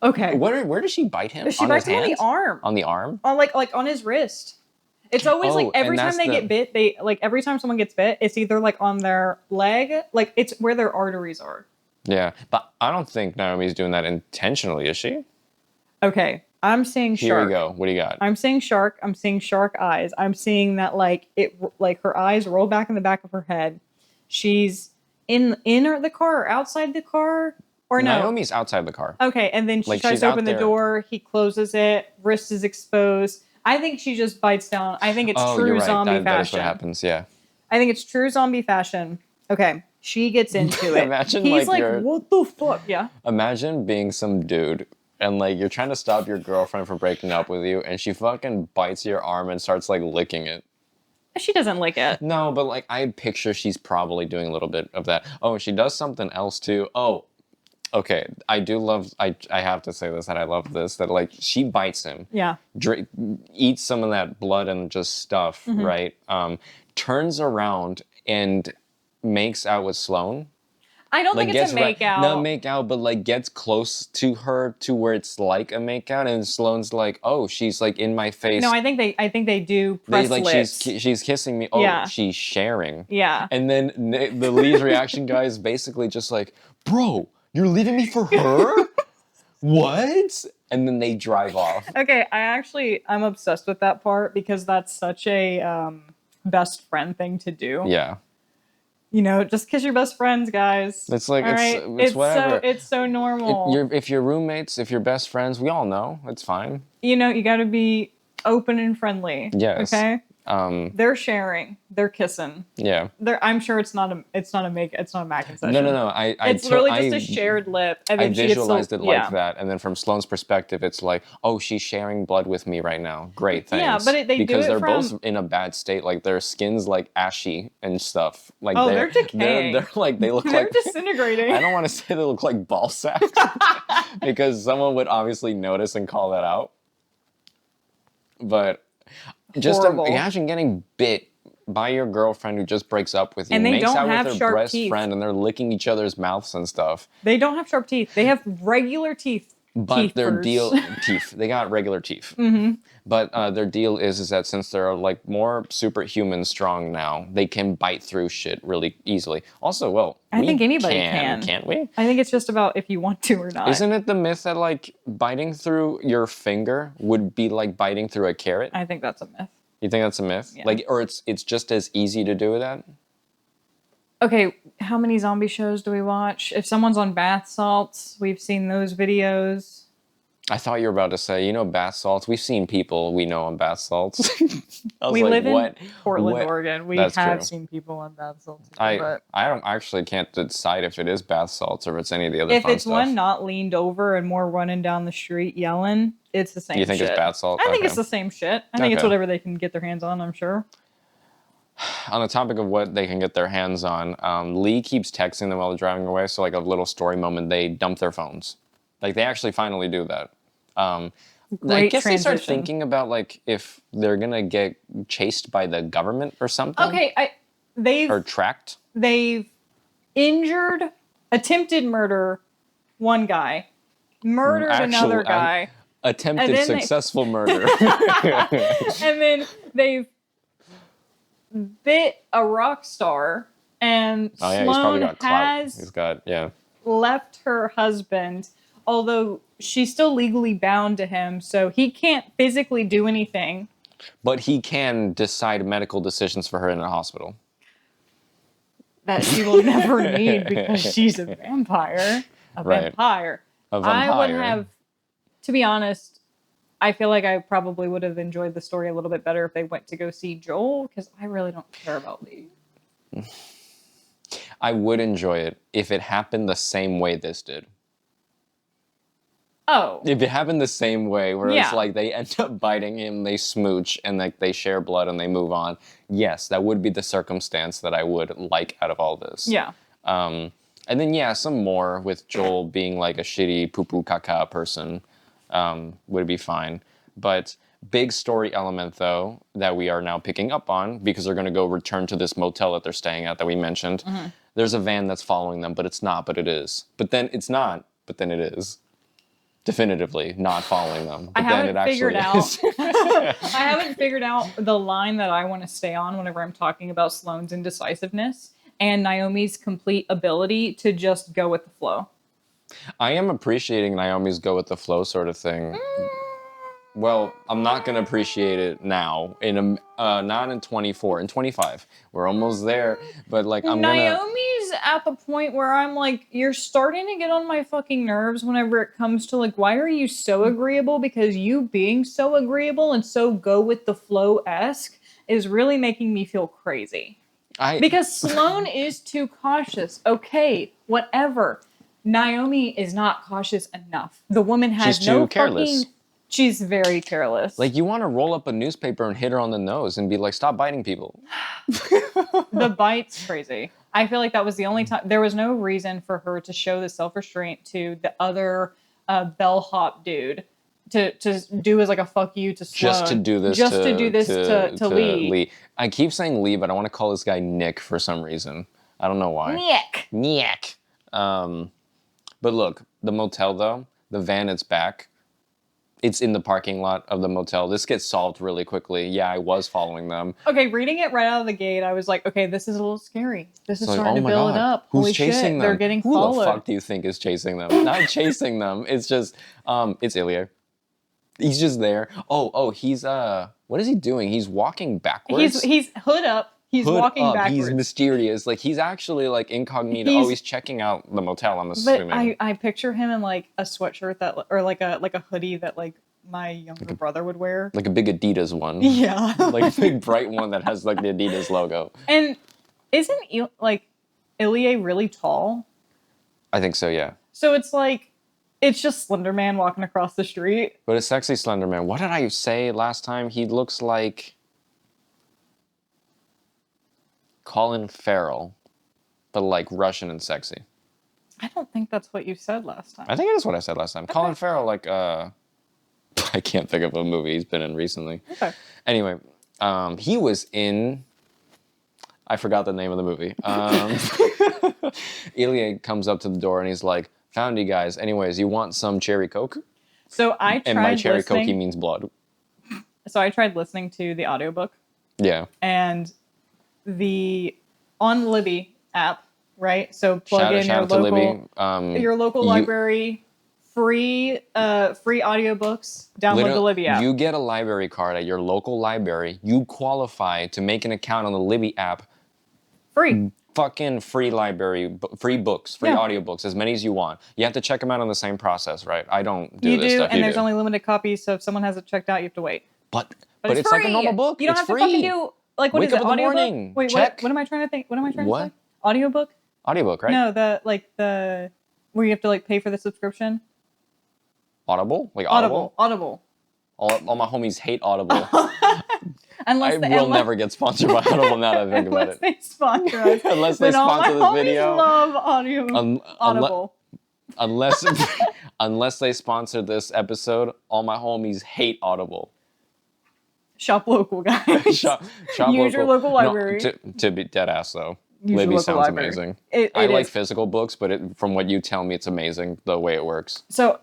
Okay. Where does she bite him? She bites him on the arm. On the arm? On like on his wrist. It's always like every time they get bit, every time someone gets bit, it's either like on their leg, like it's where their arteries are. Yeah, but I don't think Naomi's doing that intentionally, is she? Okay, I'm seeing shark. Here we go. What do you got? I'm seeing shark. I'm seeing shark eyes. I'm seeing that like her eyes roll back in the back of her head. She's in the car or outside the car. Or no. Naomi's outside the car. Okay, and then she tries to open the door. He closes it. Wrist is exposed. I think she just bites down. I think it's true zombie fashion. That's what happens, yeah. I think it's true zombie fashion. Okay, she gets into it. Imagine he's like what the fuck? Yeah. Imagine being some dude and like you're trying to stop your girlfriend from breaking up with you and she fucking bites your arm and starts like licking it. She doesn't lick it. No, but like I picture she's probably doing a little bit of that. Oh, she does something else too. Oh, okay, I do love, I have to say this, that I love this, that like she bites him. Yeah. Eats some of that blood and just stuff, right? Turns around and makes out with Sloane. I don't think it's a make out. Not make out, but like gets close to her to where it's like a make out, and Sloane's like, oh, she's like in my face. No, I think they do press lips. She's kissing me. Oh, yeah. She's sharing. Yeah. And then the Lee's reaction guy is basically just like, bro, you're leaving me for her? What? And then they drive off. Okay, I'm obsessed with that part because that's such a best friend thing to do. Yeah. You know, just because you're best friends, guys. It's like, it's whatever. It's so normal. If you're roommates, if you're best friends, we all know. It's fine. You know, you got to be open and friendly. Yes. Okay? They're sharing. They're kissing. Yeah. I'm sure it's not a mac and session. No. It's really just a shared lip. And then I visualized it like that, and then from Sloane's perspective, it's like, oh, she's sharing blood with me right now. Great, thanks. Yeah, but because they're both in a bad state. Like their skin's like ashy and stuff. Like they're decaying. They're like they look they're like disintegrating. I don't want to say they look like ball sacks because someone would obviously notice and call that out. But just imagine getting bit by your girlfriend who just breaks up with you, and they makes don't out have with her sharp best teeth. friend, and they're licking each other's mouths and stuff. They don't have sharp teeth. They have regular teeth. But their deal, they got regular teeth. Mm-hmm. But their deal is that since they're like more superhuman strong now, they can bite through shit really easily. Also, well, I think anybody can. Can't we? I think it's just about if you want to or not. Isn't it the myth that like biting through your finger would be like biting through a carrot? I think that's a myth. You think that's a myth? Yeah. Like, or it's just as easy to do that? Okay, how many zombie shows do we watch? If someone's on bath salts, we've seen those videos. I thought you were about to say, bath salts. We've seen people we know on bath salts. We live in Portland, Oregon. We have seen people on bath salts. I can't decide if it is bath salts or if it's any of the other fun stuff. If it's one not leaned over and more running down the street yelling, it's the same shit. You think it's bath salts? I think it's the same shit. I think it's whatever they can get their hands on, I'm sure. On the topic of what they can get their hands on, Lee keeps texting them while they're driving away. So like a little story moment, they dump their phones. Like they actually finally do that. I guess they start thinking about like if they're gonna get chased by the government or something. Okay, or tracked. They've attempted murder one guy, murdered another guy, attempted successful murder, and then they've bit a rock star, and Sloane has left her husband, although she's still legally bound to him, so he can't physically do anything. But he can decide medical decisions for her in a hospital. That she will never need because she's a vampire. Vampire. I would have, to be honest, I feel like I probably would have enjoyed the story a little bit better if they went to go see Joel, because I really don't care about Lee. I would enjoy it if it happened the same way this did. Oh. If it happened the same way, where it's like they end up biting him, they smooch, and like they share blood and they move on. Yes, that would be the circumstance that I would like out of all this. Yeah. And then some more with Joel being like a shitty poo-poo caca person would be fine. But big story element though that we are now picking up on, because they're going to go return to this motel that they're staying at that we mentioned. Mm-hmm. There's a van that's following them, but it's not, but it is. But then it's not, but then it is. Definitively not following them. But then it actually is. I haven't figured out the line that I want to stay on whenever I'm talking about Sloane's indecisiveness and Naomi's complete ability to just go with the flow. I am appreciating Naomi's go with the flow sort of thing. Well, I'm not going to appreciate it now. Not in 24, in 25. We're almost there. But like, Naomi's at the point where I'm like, you're starting to get on my fucking nerves whenever it comes to like, why are you so agreeable? Because you being so agreeable and so go with the flow-esque is really making me feel crazy. Because Sloane is too cautious. Okay, whatever. Naomi is not cautious enough. The woman has She's too careless. She's very careless. Like, you want to roll up a newspaper and hit her on the nose and be like, stop biting people. The bite's crazy. I feel like that was the only time. There was no reason for her to show the self-restraint to the other bellhop dude to do as like a fuck you to Sloane. Just to do this to Lee. I keep saying Lee, but I want to call this guy Nick for some reason. I don't know why. Nick. But look, the motel though, the van, it's back. It's in the parking lot of the motel. This gets solved really quickly. Yeah, I was following them. Okay, reading it right out of the gate, I was like, okay, this is a little scary. This is starting to build up. Who's chasing them? They're getting followed. Who the fuck do you think is chasing them? Not chasing them. It's just, it's Ilya. He's just there. Oh, he's, what is he doing? He's walking backwards. He's hood up. He's walking backwards. He's mysterious. Like, he's actually, like, incognito. He's checking out the motel, I'm assuming. But I picture him in, like, a sweatshirt or, like a hoodie that, like, my younger brother would wear. Like a big Adidas one. Yeah. Like a big bright one that has, like, the Adidas logo. And isn't, Ilya really tall? I think so, yeah. So it's, like, it's just Slender Man walking across the street. But a sexy Slender Man. What did I say last time? He looks like Colin Farrell, but like Russian and sexy. I don't think that's what you said last time. I think it is what I said last time. Okay. Colin Farrell, like, I can't think of a movie he's been in recently. Okay. Anyway, he was in I forgot the name of the movie. Ilya comes up to the door and he's like, "Found you guys. Anyways, you want some cherry coke?" So I tried and by cherry listening, coke he means blood. So I tried listening to the audiobook. Yeah. And on Libby app, right? So plug in your local library, free audiobooks, download the Libby app. You get a library card at your local library, you qualify to make an account on the Libby app. Free. Fucking free library, free books, free audiobooks, as many as you want. You have to check them out on the same process, right? I don't do this stuff. And there's only limited copies, so if someone has it checked out, you have to wait. But it's like a normal book. You don't have to fucking do, like, what is it? Audiobook? Morning. Wait, check. What am I trying to think? What am I trying to say? Audiobook? Audiobook, right? No, where you have to, like, pay for the subscription. Audible? Like Audible? Audible. All my homies hate Audible. I will never get sponsored by Audible now that I think about it. Unless they sponsor us. Unless they sponsor this video. I love Audible. Unless they sponsor this episode, all my homies hate Audible. Shop local, guys. Shop Use your local library. No, to be dead ass though. Libby sounds amazing. I like physical books, but from what you tell me, it's amazing the way it works. So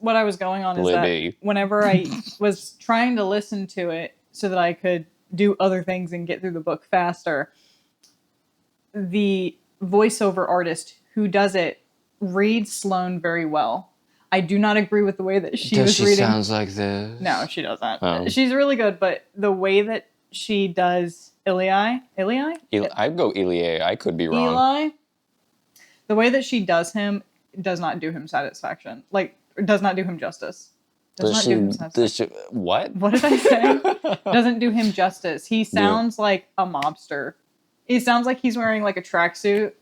what I was going on is that whenever I was trying to listen to it so that I could do other things and get through the book faster, the voiceover artist who does it reads Sloane very well. I do not agree with the way that she was reading. Sounds like this? No, she doesn't. She's really good, but the way that she does Ili? I'd go Ilya. I could be wrong. Eli? The way that she does him does not do him satisfaction. Like, does not do him justice. What? What did I say? Doesn't do him justice. He sounds like a mobster. He sounds like he's wearing like a tracksuit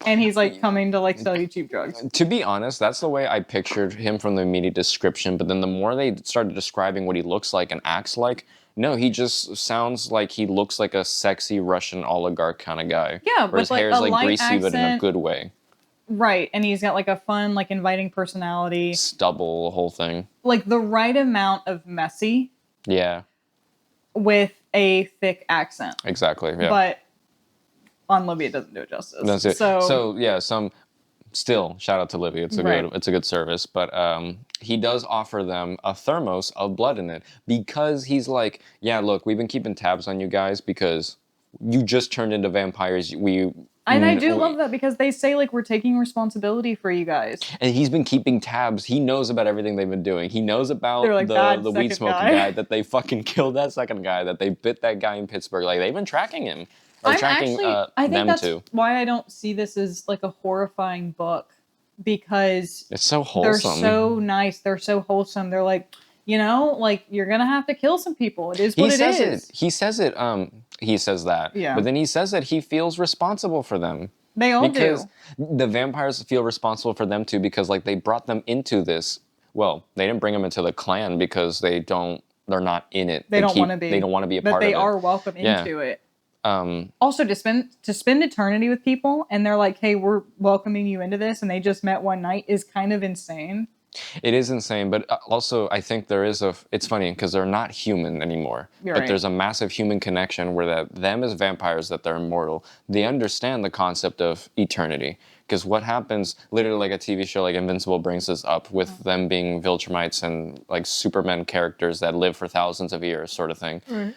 and he's like coming to like sell you cheap drugs. To be honest, that's the way I pictured him from the immediate description. But then the more they started describing what he looks like and acts like, no, he just sounds like he looks like a sexy Russian oligarch kind of guy. Yeah, but his hair is like greasy, accent, but in a good way. Right, and he's got like a fun, like inviting personality. Stubble, the whole thing. Like the right amount of messy. Yeah. With a thick accent. Exactly, yeah. But on Libby, it doesn't do it justice. That's it. So yeah, still, shout out to Libby. It's a good service. But he does offer them a thermos of blood in it because he's like, yeah, look, we've been keeping tabs on you guys because you just turned into vampires. I do love that because they say, like, we're taking responsibility for you guys. And he's been keeping tabs. He knows about everything they've been doing. He knows about the weed smoking guy, that they fucking killed that second guy, that they bit that guy in Pittsburgh. Like, they've been tracking him. Or tracking I think that's why I don't see this as, like, a horrifying book. Because it's so wholesome. They're so nice. They're so wholesome. They're like, you know, like, you're going to have to kill some people. It is what it is. He says it. He says that. Yeah. But then he says that he feels responsible for them. They all do. The vampires feel responsible for them too because like they brought them into this. Well, they didn't bring them into the clan because they're not in it. They don't want to be. They don't want to be a part of it. But they are welcome into it. Also, to spend eternity with people and they're like, hey, we're welcoming you into this, and they just met one night is kind of insane. It is insane, but also I think it's funny because they're not human anymore. But there's a massive human connection where them as vampires, that they're immortal, they understand the concept of eternity. Because what happens, literally like a TV show like Invincible brings this up with them being Viltrumites and like Superman characters that live for thousands of years sort of thing. Right.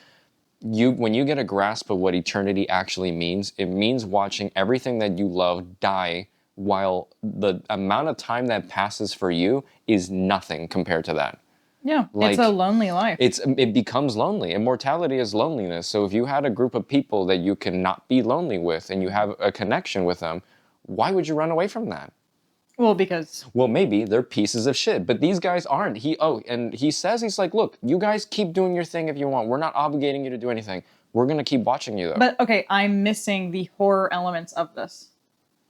When you get a grasp of what eternity actually means, it means watching everything that you love die while the amount of time that passes for you is nothing compared to that. Yeah, like, it's a lonely life. It becomes lonely. Immortality is loneliness. So if you had a group of people that you cannot be lonely with and you have a connection with them, why would you run away from that? Well, maybe they're pieces of shit, but these guys aren't. And he says, he's like, look, you guys keep doing your thing if you want. We're not obligating you to do anything. We're going to keep watching you though. But okay, I'm missing the horror elements of this.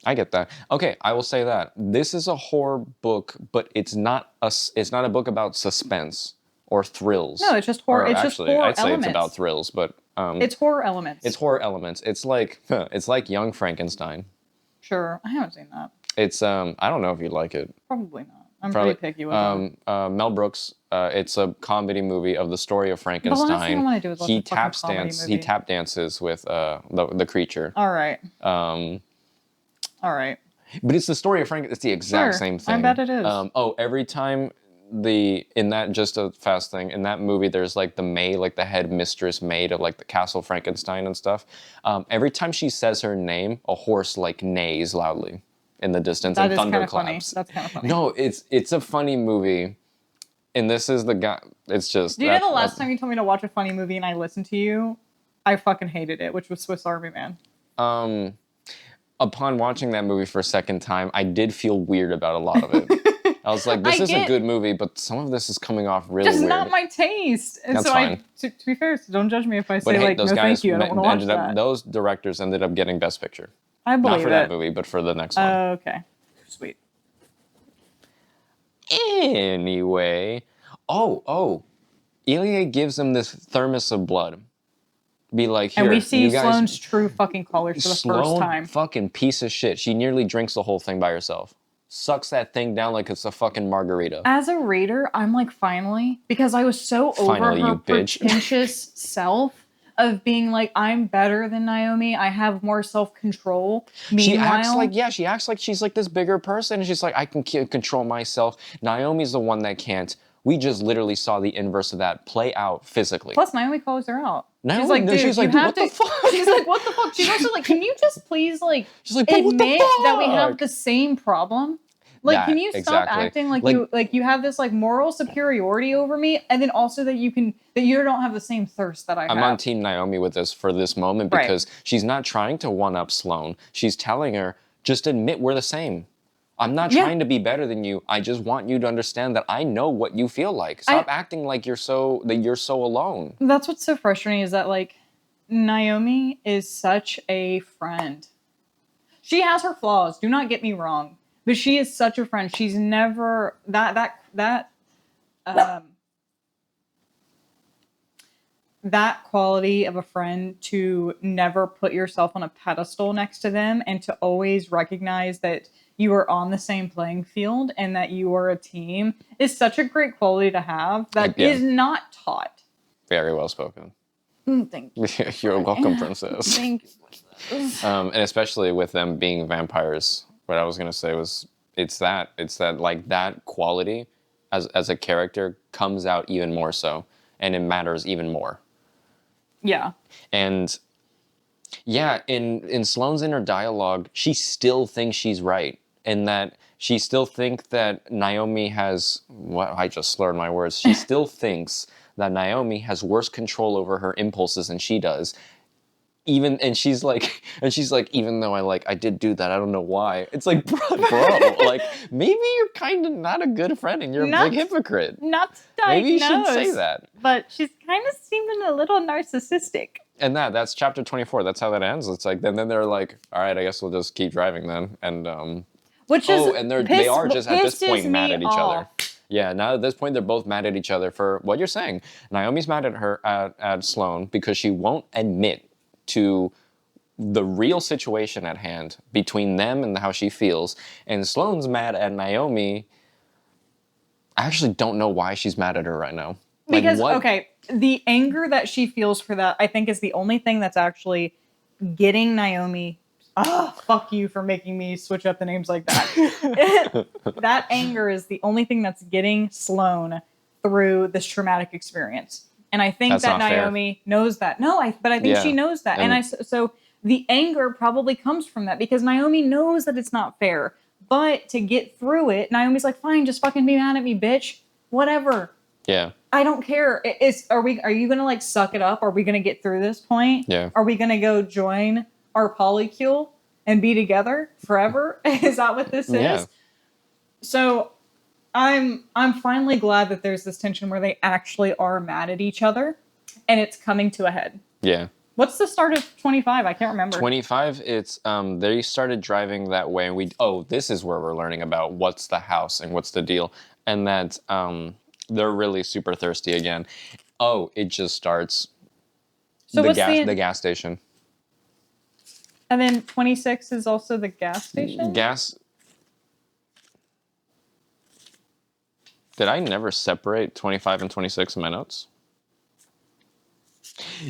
I get that. Okay, I will say that. This is a horror book, but it's not a book about suspense or thrills. No, it's just horror. It's just horror elements. I'd say it's about thrills, but it's horror elements. It's horror elements. It's like Young Frankenstein. Sure, I haven't seen that. It's I don't know if you'd like it. Probably not. I'm pretty picky with them. Mel Brooks it's a comedy movie of the story of Frankenstein. The last thing I want to do is watch he a fucking comedy movie. He tap dances with the creature. All right. All right. But it's the story of Frankenstein. It's the exact same thing. I bet it is. Every time in that, just a fast thing, in that movie, there's like the maid, like the head mistress maid of like the Castle Frankenstein and stuff. Every time she says her name, a horse like neighs loudly in the distance and thunder claps. That's kind of funny. No, it's a funny movie. And this is the guy. It's just. Do you know the last time you told me to watch a funny movie and I listened to you? I fucking hated it, which was Swiss Army Man. Upon watching that movie for a second time, I did feel weird about a lot of it. I was like, this is a good movie, but some of this is coming off really weird. Just not my taste. And That's so fine. To be fair, so don't judge me if I say, no thank you, I don't want to watch that. Those directors ended up getting Best Picture. I believe Not for that movie, but for the next one. Okay. Sweet. Anyway. Oh. Ilya gives him this thermos of blood. Be like, here, and we see you guys, Sloane's true fucking colors for the first time. Fucking piece of shit. She nearly drinks the whole thing by herself. Sucks that thing down like it's a fucking margarita. As a reader, I'm like, finally, because I was so over her pretentious self of being like, I'm better than Naomi. I have more self-control. Meanwhile, she acts like she's like this bigger person. And she's like, I can control myself. Naomi's the one that can't. We just literally saw the inverse of that play out physically. Plus, Naomi calls her out. She's like, dude, what the fuck? She's like, what the fuck? She's also like, can you just please admit that we have the same problem? Like, can you stop acting like you have this like moral superiority over me, and then also that you don't have the same thirst that I have. I'm on Team Naomi with this for this moment because she's not trying to one up Sloane. She's telling her, just admit we're the same. I'm not trying to be better than you. I just want you to understand that I know what you feel like. Stop acting like you're so alone. That's what's so frustrating is that like Naomi is such a friend. She has her flaws, do not get me wrong, but she is such a friend. She's never that quality of a friend to never put yourself on a pedestal next to them and to always recognize that you are on the same playing field and that you are a team is such a great quality to have that is not taught. Very well spoken. Thank you. You're welcome, princess. Thank you. And especially with them being vampires, what I was going to say was it's that like that quality as a character comes out even more so, and it matters even more. Yeah. And yeah, in Sloane's inner dialogue, she still thinks she's right. And that she still thinks that Naomi has, I just slurred my words. She still thinks that Naomi has worse control over her impulses than she does. And she's like, even though I did do that, I don't know why. It's like, bro, like maybe you're kind of not a good friend and you're a big hypocrite. Not to diagnose, maybe you should say that. But she's kind of seeming a little narcissistic. And that's chapter 24. That's how that ends. It's like, then they're like, all right, I guess we'll just keep driving then. And and they are just at this point mad at each other. Yeah, now at this point they're both mad at each other for what you're saying. Naomi's mad at her at Sloane because she won't admit to the real situation at hand between them and how she feels. And Sloane's mad at Naomi. I actually don't know why she's mad at her right now. Because the anger that she feels for that, I think, is the only thing that's actually getting Naomi. Fuck you for making me switch up the names like that. That anger is the only thing that's getting Sloane through this traumatic experience. And I think that Naomi knows that. But I think she knows that. And so the anger probably comes from that because Naomi knows that it's not fair. But to get through it, Naomi's like, fine, just fucking be mad at me, bitch. Whatever. Yeah. I don't care. Are you gonna like suck it up? Are we gonna get through this point? Yeah. Are we gonna go join our polycule and be together forever? Is that what this is? So I'm finally glad that there's this tension where they actually are mad at each other and it's coming to a head. Yeah. What's the start of 25? I can't remember. 25, it's they started driving that way and this is where we're learning about what's the house and what's the deal. And that they're really super thirsty again. It just starts so the gas station. And then 26 is also the gas station? Did I never separate 25 and 26 in my notes?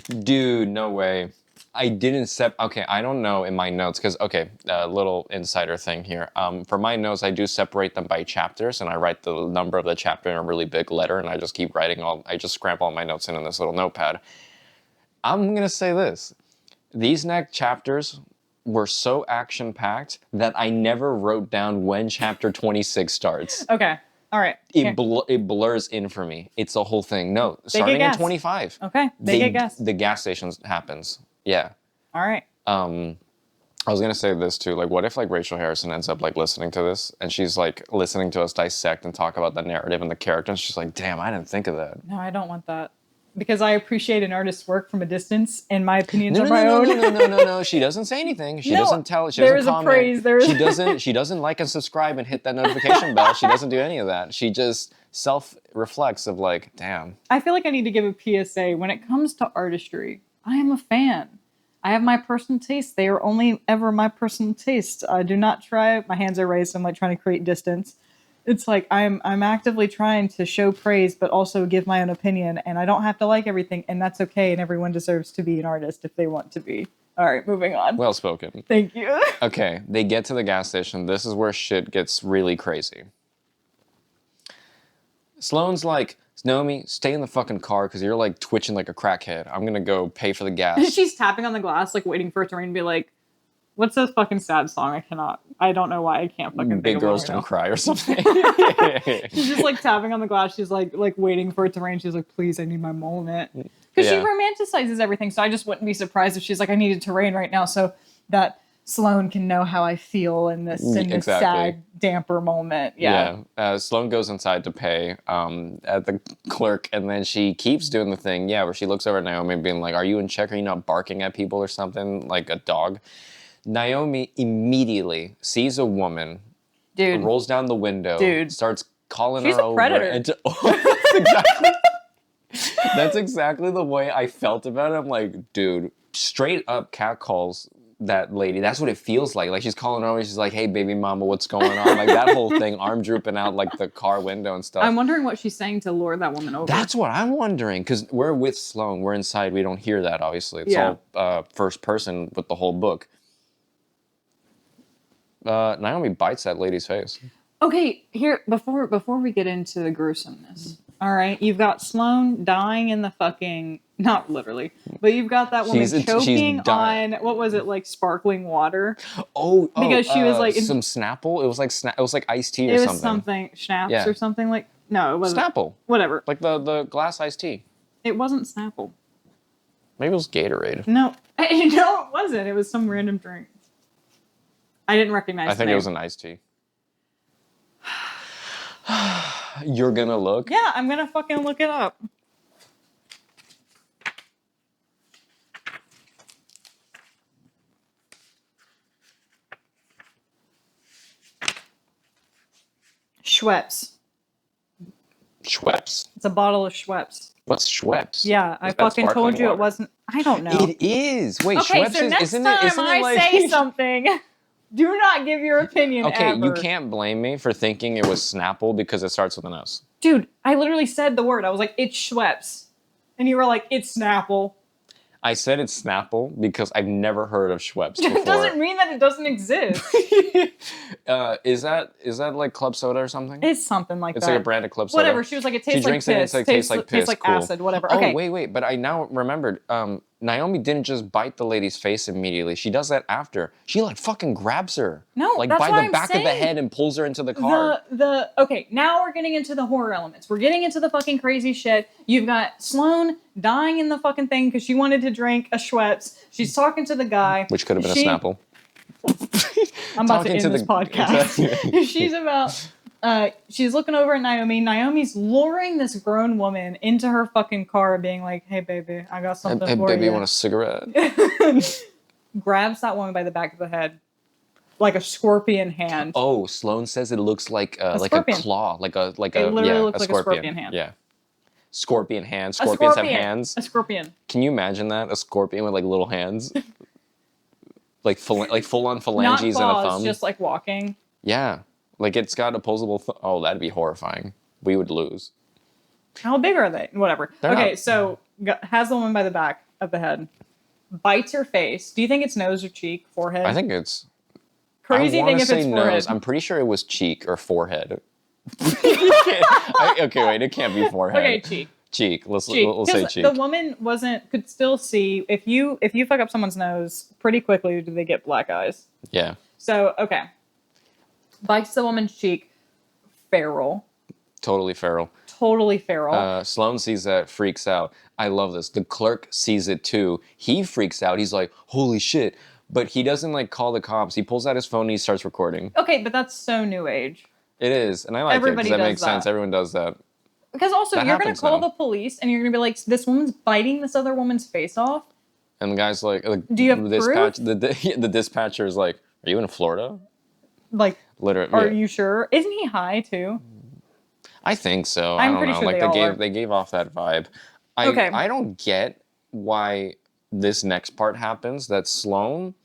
Dude, no way. I didn't okay, I don't know in my notes, because, okay, a little insider thing here. For my notes, I do separate them by chapters, and I write the number of the chapter in a really big letter, and I just keep writing I just scramble all my notes in this little notepad. I'm gonna say this. These next chapters were so action-packed that I never wrote down when chapter 26 starts. Okay. All right. It blurs in for me. It's the whole thing. No, starting at 25. Okay, they get gas. The gas station happens. Yeah. All right. I was gonna say this too. Like, what if like Rachel Harrison ends up like listening to this, and she's like listening to us dissect and talk about the narrative and the character, and she's like, "Damn, I didn't think of that." No, I don't want that. Because I appreciate an artist's work from a distance, and my opinions are my own. No. She doesn't say anything. She doesn't tell. She doesn't comment. She doesn't like and subscribe and hit that notification bell. She doesn't do any of that. She just self-reflects of like, damn. I feel like I need to give a PSA. When it comes to artistry, I am a fan. I have my personal taste. They are only ever my personal taste. Do not try. My hands are raised. I'm like trying to create distance. It's like I'm actively trying to show praise, but also give my own opinion, and I don't have to like everything, and that's okay. And everyone deserves to be an artist if they want to be. All right, moving on. Well spoken. Thank you. Okay, they get to the gas station. This is where shit gets really crazy. Sloane's like, Naomi, stay in the fucking car because you're like twitching like a crackhead. I'm gonna go pay for the gas. She's tapping on the glass, like waiting for it to rain, and be like, what's this fucking sad song? I don't know why I can't fucking Big Girls Don't Cry or something. She's just like tapping on the glass. She's like waiting for it to rain. She's like, please, I need my moment. Because she romanticizes everything. So I just wouldn't be surprised if she's like, I need it to rain right now so that Sloane can know how I feel in this sad, damper moment. Yeah. Sloane goes inside to pay at the clerk, and then she keeps doing the thing, where she looks over at Naomi being like, are you in check? Are you not barking at people or something like a dog? Naomi immediately sees a woman, rolls down the window, starts calling her over. She's a predator. That's exactly the way I felt about it. I'm like, dude, straight up catcalls that lady. That's what it feels like. Like she's calling her over. She's like, hey, baby mama, what's going on? Like that whole thing, arm drooping out like the car window and stuff. I'm wondering what she's saying to lure that woman over. That's what I'm wondering, because we're with Sloane. We're inside. We don't hear that, obviously. It's all first person with the whole book. Naomi bites that lady's face. Okay, here, before we get into the gruesomeness, all right, you've got Sloane dying in the fucking, not literally, but you've got that woman choking on, what was it, like sparkling water? Because she was like... some Snapple? It was like iced tea or something. It was something, Schnapps or something like... No, it wasn't. Snapple. Whatever. Like the glass iced tea. It wasn't Snapple. Maybe it was Gatorade. No, it wasn't. It was some random drink. I didn't recognize it. I think it was an iced tea. You're gonna look? Yeah, I'm gonna fucking look it up. Schweppes. Schweppes? It's a bottle of Schweppes. What's Schweppes? Yeah, I fucking told you it wasn't. I don't know. It is. Wait, okay, Schweppes so isn't next it? time I say something, do not give your opinion. Okay, ever. You can't blame me for thinking it was Snapple because it starts with an S. Dude, I literally said the word. I was like, it's Schweppes. And you were like, it's Snapple. I said it's Snapple because I've never heard of Schweppes before. It doesn't mean that it doesn't exist. Is that like club soda or something? It's something like that. It's like a brand of club soda. Whatever. She was like, it tastes like piss. She drinks it and it tastes like piss. Tastes like cool. acid, whatever. Oh, okay. wait. But I now remembered. Naomi didn't just bite the lady's face immediately. She does that after. She like fucking grabs her. No, like that's by what the I'm back saying. of the head and pulls her into the car. Okay, now we're getting into the horror elements. We're getting into the fucking crazy shit. You've got Sloane dying in the fucking thing because she wanted to drink a Schweppes. She's talking to the guy. Which could have been a Snapple. I'm about to end this podcast. She's looking over at Naomi. Naomi's luring this grown woman into her fucking car, being like, hey, baby, I got something for you. Hey, baby, you want a cigarette? Grabs that woman by the back of the head. Like a scorpion hand. Oh, Sloane says it looks like a claw. It literally looks like a scorpion hand. Yeah. Scorpion hand. Scorpions have hands. A scorpion. Can you imagine that? A scorpion with like little hands? like full-on phalanges Not claws, and a thumb? just like walking. Yeah. Like it's got opposable... Oh, that'd be horrifying. we would lose. How big are they? Whatever. They're okay, not. so has the woman by the back of the head, bites her face. Do you think it's nose or cheek, forehead? I think it's... Crazy I thing want to if say it's forehead. nose. I'm pretty sure it was cheek or forehead. Okay, wait, it can't be forehead. Okay, cheek. Cheek. We'll say cheek. The woman could still see if you fuck up someone's nose pretty quickly, do they get black eyes? Yeah. So okay, bites the woman's cheek. Feral. Totally feral. Totally feral. Sloane sees that, freaks out. I love this. The clerk sees it too. He freaks out. He's like, "Holy shit!" But he doesn't like call the cops. He pulls out his phone and he starts recording. Okay, but that's so new age. It is, and I like it because that makes sense. Everyone does that. Because also, you're going to call the police and you're going to be like, this woman's biting this other woman's face off? And the guy's like, do you have proof? The dispatcher is like, are you in Florida? Like, literally. Are you sure? Isn't he high too? I think so. I'm I don't pretty know. sure Like they gave off that vibe. Okay. I don't get why this next part happens. That Sloane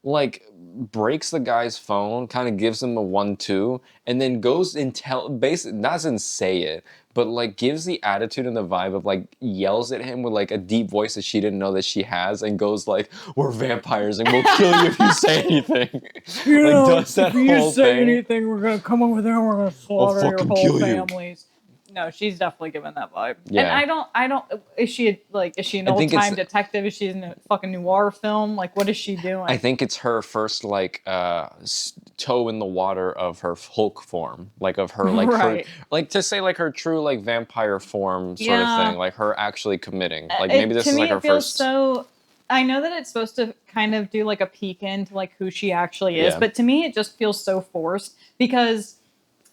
like breaks the guy's phone, kind of gives him a 1-2, and then goes and basically doesn't say it, but like gives the attitude and the vibe of like yells at him with like a deep voice that she didn't know that she has, and goes like, "We're vampires and we'll kill you if you say anything." Does that if you whole say thing. anything, we're gonna come over there and we're gonna slaughter your whole families. No, she's definitely giving that vibe. Yeah. And I don't. Is she an old time detective? Is she in a fucking noir film? Like, what is she doing? I think it's her first like toe in the water of her Hulk form, like of her like right. her, like to say like her true like vampire form sort of thing, like her actually committing. Like maybe this is like her first. So I know that it's supposed to kind of do like a peek into like who she actually is, but to me it just feels so forced because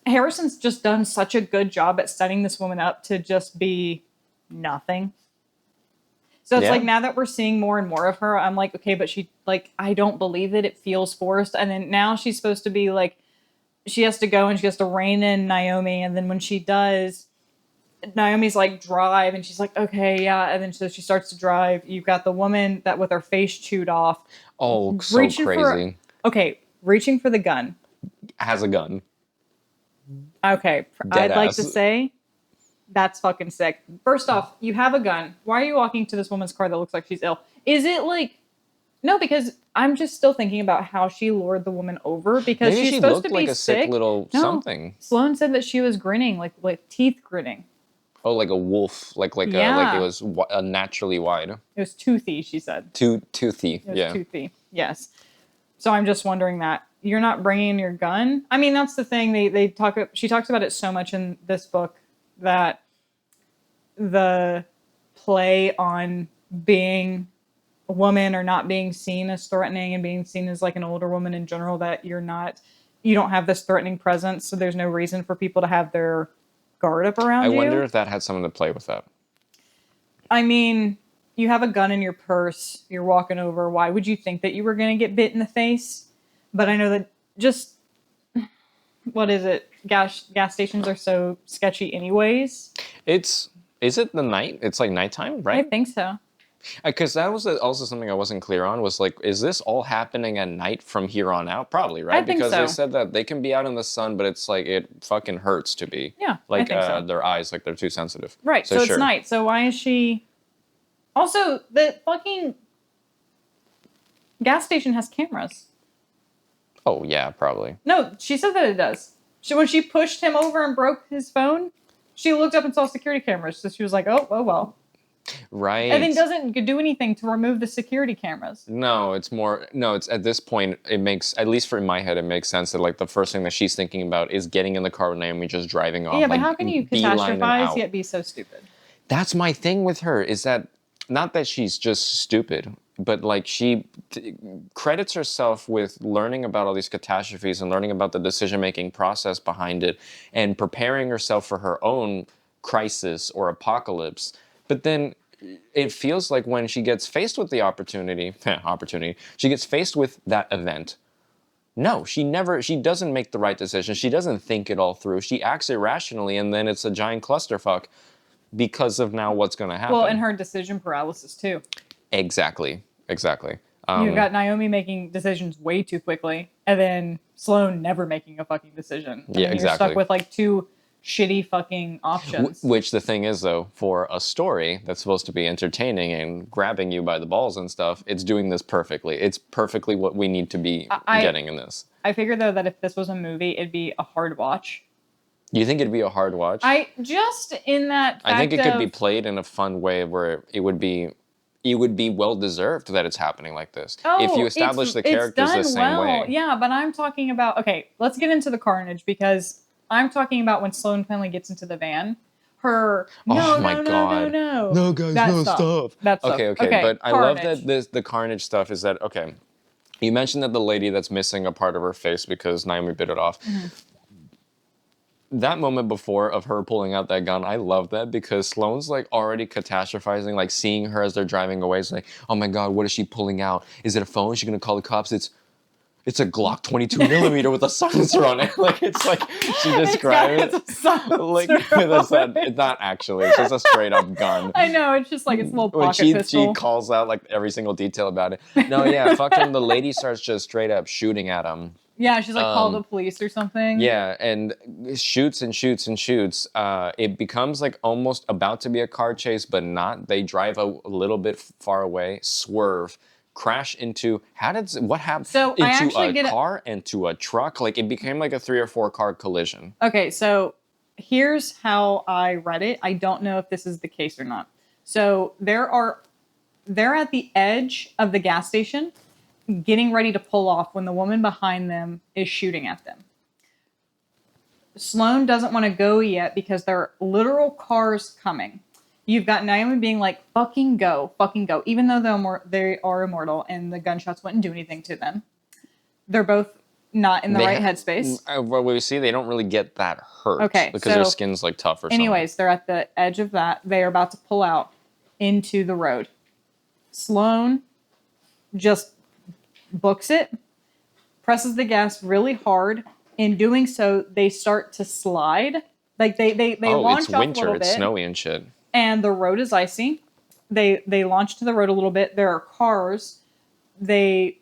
Harrison's just done such a good job at setting this woman up to just be nothing. So it's like now that we're seeing more and more of her, I'm like, okay, but she like, I don't believe it. It feels forced. And then now she's supposed to be like, she has to go and she has to rein in Naomi. And then when she does, Naomi's like, drive. And she's like, okay, yeah. And then so she starts to drive. You've got the woman that with her face chewed off. Oh, so crazy. Reaching for the gun. Has a gun. Okay, I'd like to say that's fucking sick. First off, you have a gun. Why are you walking to this woman's car that looks like she's ill? Is it like... No, because I'm just still thinking about how she lured the woman over because maybe she's she supposed to be like a sick little something. Sloane said that she was grinning, like teeth grinning. Oh, like a wolf, like it was naturally wide. It was toothy, she said. Toothy, it was toothy, yes. So I'm just wondering that. You're not bringing your gun? I mean, that's the thing. She talks about it so much in this book that the play on being a woman or not being seen as threatening and being seen as like an older woman in general, that you don't have this threatening presence. So there's no reason for people to have their guard up around you. I wonder if that had something to play with that. I mean, you have a gun in your purse. You're walking over. Why would you think that you were going to get bit in the face? But I know that just, what is it? Gas stations are so sketchy anyways. Is it the night? It's like nighttime, right? I think so. Because that was also something I wasn't clear on, was like, is this all happening at night from here on out? Probably, right? I think because so. They said that they can be out in the sun, but it's like, it fucking hurts to be. Yeah, like I think so. Their eyes, like they're too sensitive. Right, so it's night. So why is she... Also, the fucking gas station has cameras. Oh, yeah, probably. No, she said that it does. When she pushed him over and broke his phone, she looked up and saw security cameras. So she was like, oh well. Right. And then doesn't do anything to remove the security cameras. No, it's at this point, it makes, at least for in my head, it makes sense that like the first thing that she's thinking about is getting in the car with Naomi, just driving off. Yeah, but how can you catastrophize yet be so stupid? That's my thing with her, is that, not that she's just stupid, but like she credits herself with learning about all these catastrophes and learning about the decision-making process behind it and preparing herself for her own crisis or apocalypse. But then it feels like when she gets faced with the opportunity, she gets faced with that event. No, she doesn't make the right decision. She doesn't think it all through. She acts irrationally, and then it's a giant clusterfuck because of now what's going to happen. Well, and her decision paralysis too. Exactly. You've got Naomi making decisions way too quickly, and then Sloane never making a fucking decision. Yeah, exactly. You're stuck with like two shitty fucking options. Which the thing is, though, for a story that's supposed to be entertaining and grabbing you by the balls and stuff, it's doing this perfectly. It's perfectly what we need to be getting in this. I figure, though, that if this was a movie, it'd be a hard watch. You think it'd be a hard watch? I think it could be played in a fun way where it would be well deserved that it's happening like this. If you establish the characters the same way. Yeah, but I'm talking about, okay, let's get into the carnage, because I'm talking about when Sloane finally gets into the van. No, guys, stop. That stuff. Okay, but I love that the carnage stuff is that, okay, you mentioned that the lady that's missing a part of her face because Naomi bit it off. Mm-hmm. That moment before of her pulling out that gun, I love that because Sloane's like already catastrophizing, like seeing her as they're driving away. It's like, oh my God, what is she pulling out? Is it a phone? Is she gonna call the cops? It's a Glock 22 millimeter with a silencer on it. Like, it's like, she describes it. Like, it's not actually, it's just a straight up gun. I know, it's just like, it's a little pocket pistol. She calls out like every single detail about it. No, yeah, fucking the lady starts just straight up shooting at him. Yeah, she's like, call the police or something. Yeah, and shoots and shoots and shoots. It becomes like almost about to be a car chase, but not. They drive a little bit far away, swerve, crash into, what happened? So into a car, into a truck. Like, it became like a 3 or 4 car collision. Okay, so here's how I read it. I don't know if this is the case or not. So they're at the edge of the gas station, getting ready to pull off when the woman behind them is shooting at them. Sloane doesn't want to go yet because there are literal cars coming. You've got Naomi being like, fucking go, even though they are immortal and the gunshots wouldn't do anything to them. They're both not in the right headspace. Well, we see they don't really get that hurt. Okay, because their skin's like tough or something. Anyways, they're at the edge of that. They are about to pull out into the road. Sloane just books it, presses the gas really hard. In doing so, they start to slide. Like they launch off a little bit. It's winter. It's snowy and shit. And the road is icy. They launch to the road a little bit. There are cars. They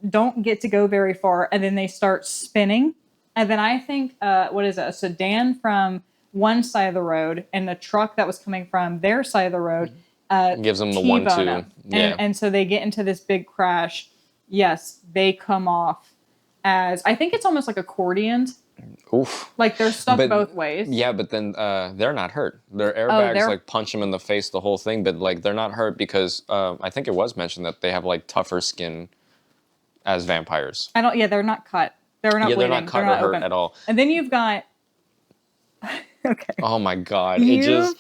don't get to go very far, and then they start spinning. And then I think, a sedan from one side of the road and the truck that was coming from their side of the road gives them the 1-2. Yeah. And so they get into this big crash. Yes, they come off as, I think it's almost like accordions. Oof. Like they're stuck both ways. Yeah, but then they're not hurt. Their airbags like punch them in the face, the whole thing, but like they're not hurt because I think it was mentioned that they have like tougher skin as vampires. They're not cut. They're not bleeding. They're not cut or hurt at all. And then you've got okay. Oh my God.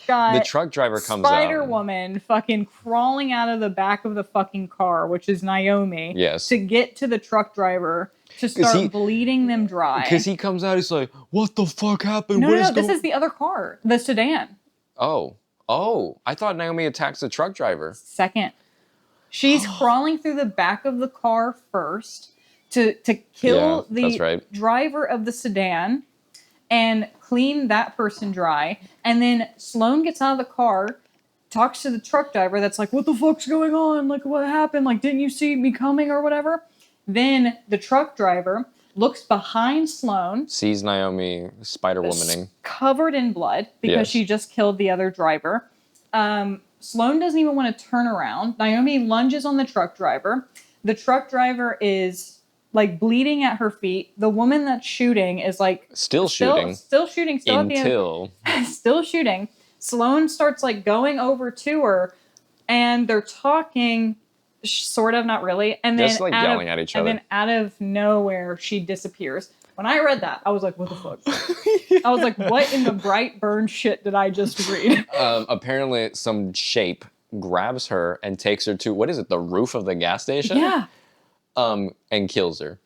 Got the truck driver comes out. Spider-Woman fucking crawling out of the back of the fucking car, which is Naomi. Yes. To get to the truck driver to start bleeding them dry. Because he comes out, he's like, what the fuck happened? No, this is the other car. The sedan. Oh. I thought Naomi attacks the truck driver. Second. She's crawling through the back of the car first to kill the driver of the sedan and clean that person dry. And then Sloane gets out of the car, talks to the truck driver that's like, what the fuck's going on? Like, what happened? Like, didn't you see me coming or whatever? Then the truck driver looks behind Sloane. Sees Naomi Spider-Womaning. Covered in blood because she just killed the other driver. Sloane doesn't even want to turn around. Naomi lunges on the truck driver. The truck driver is like bleeding at her feet. The woman that's shooting is like still shooting. Still at the end. Still shooting. Sloane starts like going over to her, and they're talking, sort of, not really. And then just like yelling at each other. And then out of nowhere, she disappears. When I read that, I was like, what the fuck? I was like, what in the bright burn shit did I just read? Apparently, some shape grabs her and takes her to, what is it, the roof of the gas station? Yeah. And kills her.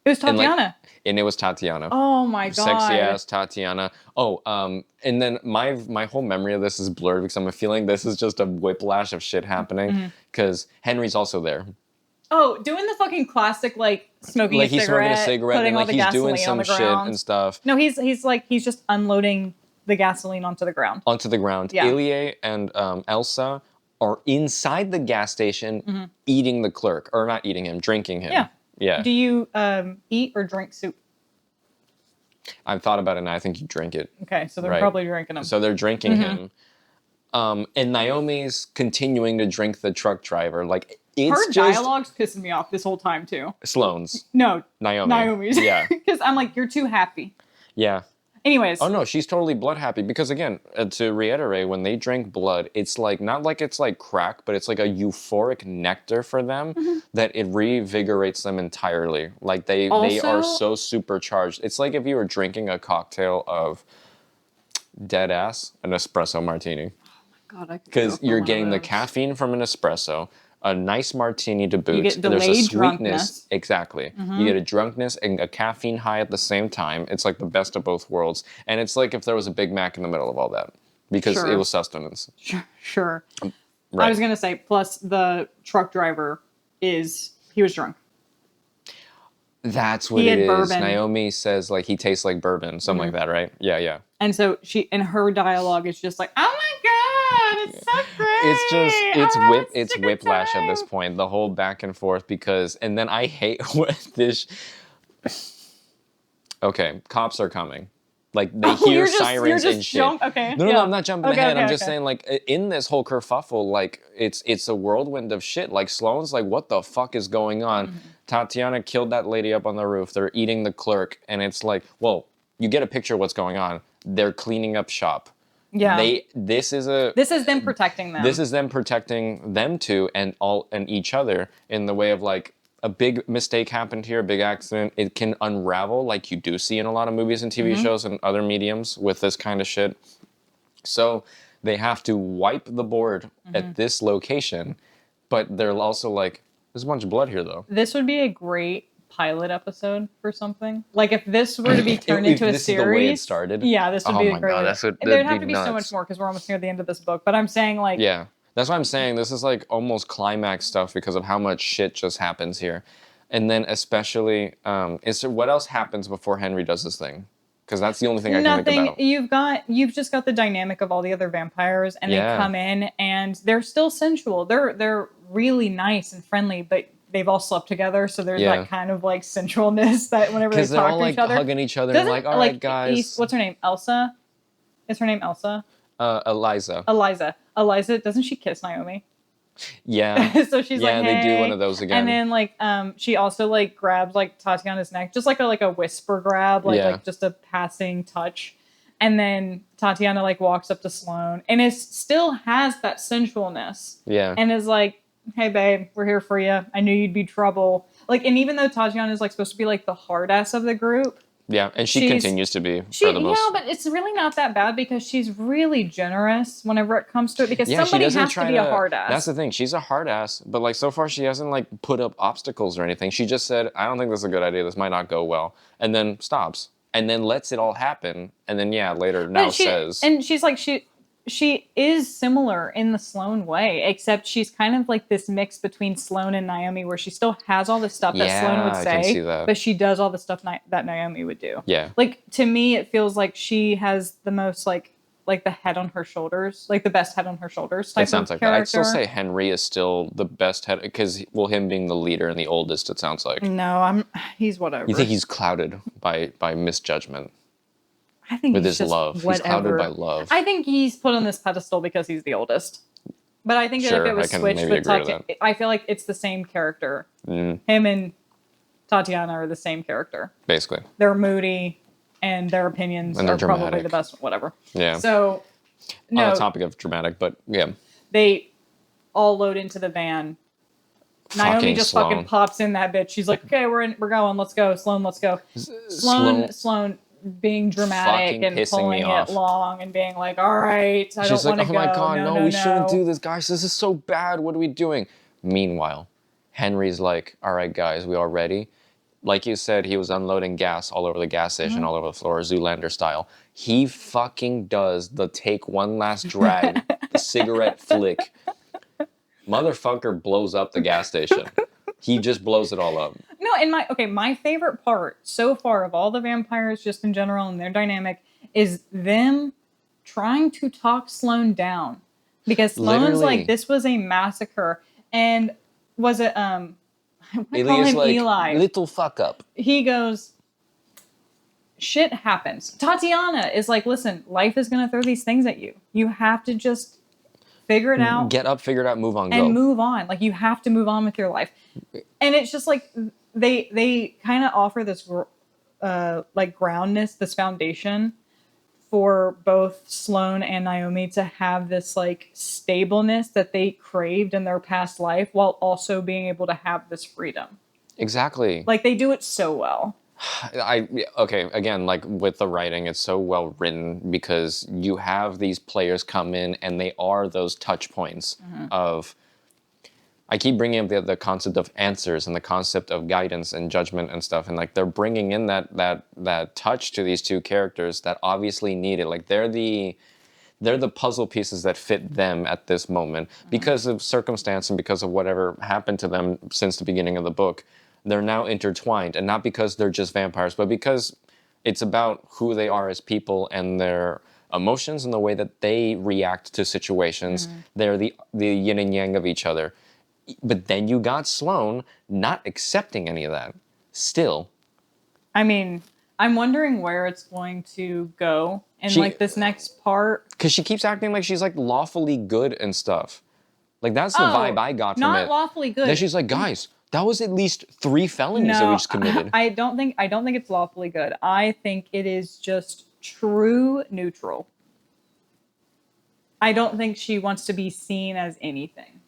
It was Tatiana. And it was Tatiana. Oh my God. Sexy ass Tatiana. And then my whole memory of this is blurred because I'm feeling this is just a whiplash of shit happening because Henry's also there. Oh, doing the fucking classic, like, smoking a cigarette, putting all the gasoline doing some on the shit ground. And stuff. No, he's just unloading the gasoline onto the ground. Yeah. Ilie and Elsa are inside the gas station eating the clerk. Or not eating him, drinking him. Yeah. Yeah. Do you eat or drink soup? I've thought about it, and I think you drink it. Okay, so they're probably drinking him. So they're drinking him. And Naomi's continuing to drink the truck driver. Like, it's her dialogue's pissing me off this whole time, too. Sloane's. No. Naomi's. Yeah. Because I'm like, you're too happy. Yeah. Anyways. Oh, no, she's totally blood happy. Because, again, to reiterate, when they drink blood, it's like, not like it's like crack, but it's like a euphoric nectar for them that it revigorates them entirely. Like, they are so supercharged. It's like if you were drinking a cocktail of dead ass, an espresso martini. Because you're getting the caffeine from an espresso, a nice martini to boot. You get delayed there's a sweetness. Drunkness. Exactly. You get a drunkenness and a caffeine high at the same time. It's like the best of both worlds. And it's like if there was a Big Mac in the middle of all that. Because it was sustenance. Sure. Right. I was going to say, plus the truck driver he was drunk. That's what it is. Bourbon. Naomi says like he tastes like bourbon, something like that, right? Yeah. And so her dialogue is just like, oh my God, it's so great. It's whiplash at this point, the whole back and forth and then I hate what this. Okay, cops are coming. Like they hear sirens and shit. Okay. No, I'm not jumping ahead. I'm just saying like in this whole kerfuffle, like it's a whirlwind of shit. Like Sloane's like, what the fuck is going on? Tatiana killed that lady up on the roof. They're eating the clerk. And it's like, well, you get a picture of what's going on. They're cleaning up shop. Yeah. This is them protecting them. This is them protecting them two and each other in the way of like a big mistake happened here, a big accident. It can unravel like you do see in a lot of movies and TV shows and other mediums with this kind of shit. So they have to wipe the board at this location, but they're also like, there's a bunch of blood here, though. This would be a great pilot episode for something. Like, if this were to be turned into a series. This is the way it started? Yeah, this would be a great one. There'd have to be so much more, because we're almost near the end of this book. But I'm saying, like... Yeah, that's what I'm saying. This is, like, almost climax stuff because of how much shit just happens here. And then, especially, what else happens before Henry does this thing? Because that's the only thing I can think about. You've just got the dynamic of all the other vampires, and they come in, and they're still sensual. They're really nice and friendly, but they've all slept together, so there's that kind of like sensualness that whenever they talk to each other, hugging each other, and like, all right, guys. What's her name? Elsa. Is her name Elsa? Eliza. Eliza. Doesn't she kiss Naomi? Yeah. So she's like, hey. They do one of those again. And then like she also like grabs like Tatiana's neck, just like a whisper grab, like just a passing touch. And then Tatiana like walks up to Sloane, and it still has that sensualness. Yeah. And is like, hey babe, we're here for you. I knew you'd be trouble. Like, and even though Tatiana is like supposed to be like the hard ass of the group. Yeah, and she continues to be for the most. Yeah, but it's really not that bad because she's really generous whenever it comes to it. Because somebody has to be a hard ass. That's the thing. She's a hard ass, but like so far she hasn't like put up obstacles or anything. She just said, "I don't think this is a good idea. This might not go well," and then stops, and then lets it all happen, and then later says. And she's like she is similar in the Sloane way, except she's kind of like this mix between Sloane and Naomi, where she still has all the stuff that Sloane would say, I can see that. But she does all the stuff that Naomi would do. Yeah. Like, to me, it feels like she has the most, like the head on her shoulders, like the best head on her shoulders type of character. That. I'd still say Henry is still the best head, because, him being the leader and the oldest, it sounds like. No, he's whatever. You think he's clouded by misjudgment? I think with his love. Whatever. He's clouded by love. I think he's put on this pedestal because he's the oldest. But I think that if it was switched with Tatiana, I feel like it's the same character. Him and Tatiana are the same character. Basically. They're moody, and their opinions are probably the best, whatever. Yeah. So, no. On the topic of dramatic, but yeah. They all load into the van. Naomi just fucking pops in that bitch. She's like, okay, we're going, let's go. Sloane, let's go. Sloane being dramatic and pulling it long and being like, all right, I don't want to go. She's like, oh my God, no, we shouldn't do this, guys. This is so bad. What are we doing? Meanwhile, Henry's like, all right, guys, we all ready? Like you said, he was unloading gas all over the gas station, all over the floor, Zoolander style. He fucking does the take one last drag, the cigarette flick. Motherfucker blows up the gas station. He just blows it all up. No, and my favorite part so far of all the vampires just in general and their dynamic is them trying to talk Sloane down. Because Sloane's like, this was a massacre. And was it, I call him like, Eli. Little fuck up. He goes, shit happens. Tatiana is like, listen, life is going to throw these things at you. You have to just figure it out. Get up, figure it out, move on, and go. move on. Like, you have to move on with your life. And it's just like, they kind of offer this like groundness, this foundation for both Sloane and Naomi to have this like stableness that they craved in their past life, while also being able to have this freedom. Exactly. Like, they do it so well. Okay, again, like with the writing, it's so well written because you have these players come in and they are those touch points of, I keep bringing up the concept of answers and the concept of guidance and judgment and stuff, and like they're bringing in that touch to these two characters that obviously need it. Like they're the puzzle pieces that fit them at this moment because of circumstance and because of whatever happened to them since the beginning of the book. They're now intertwined, and not because they're just vampires, but because it's about who they are as people and their emotions and the way that they react to situations. They're the yin and yang of each other. But then you got Sloane not accepting any of that. Still. I mean, I'm wondering where it's going to go in like this next part. Because she keeps acting like she's like lawfully good and stuff. Like that's the vibe I got from it. Not lawfully good. Then she's like, guys, that was at least 3 felonies that we just committed. I don't think it's lawfully good. I think it is just true neutral. I don't think she wants to be seen as anything.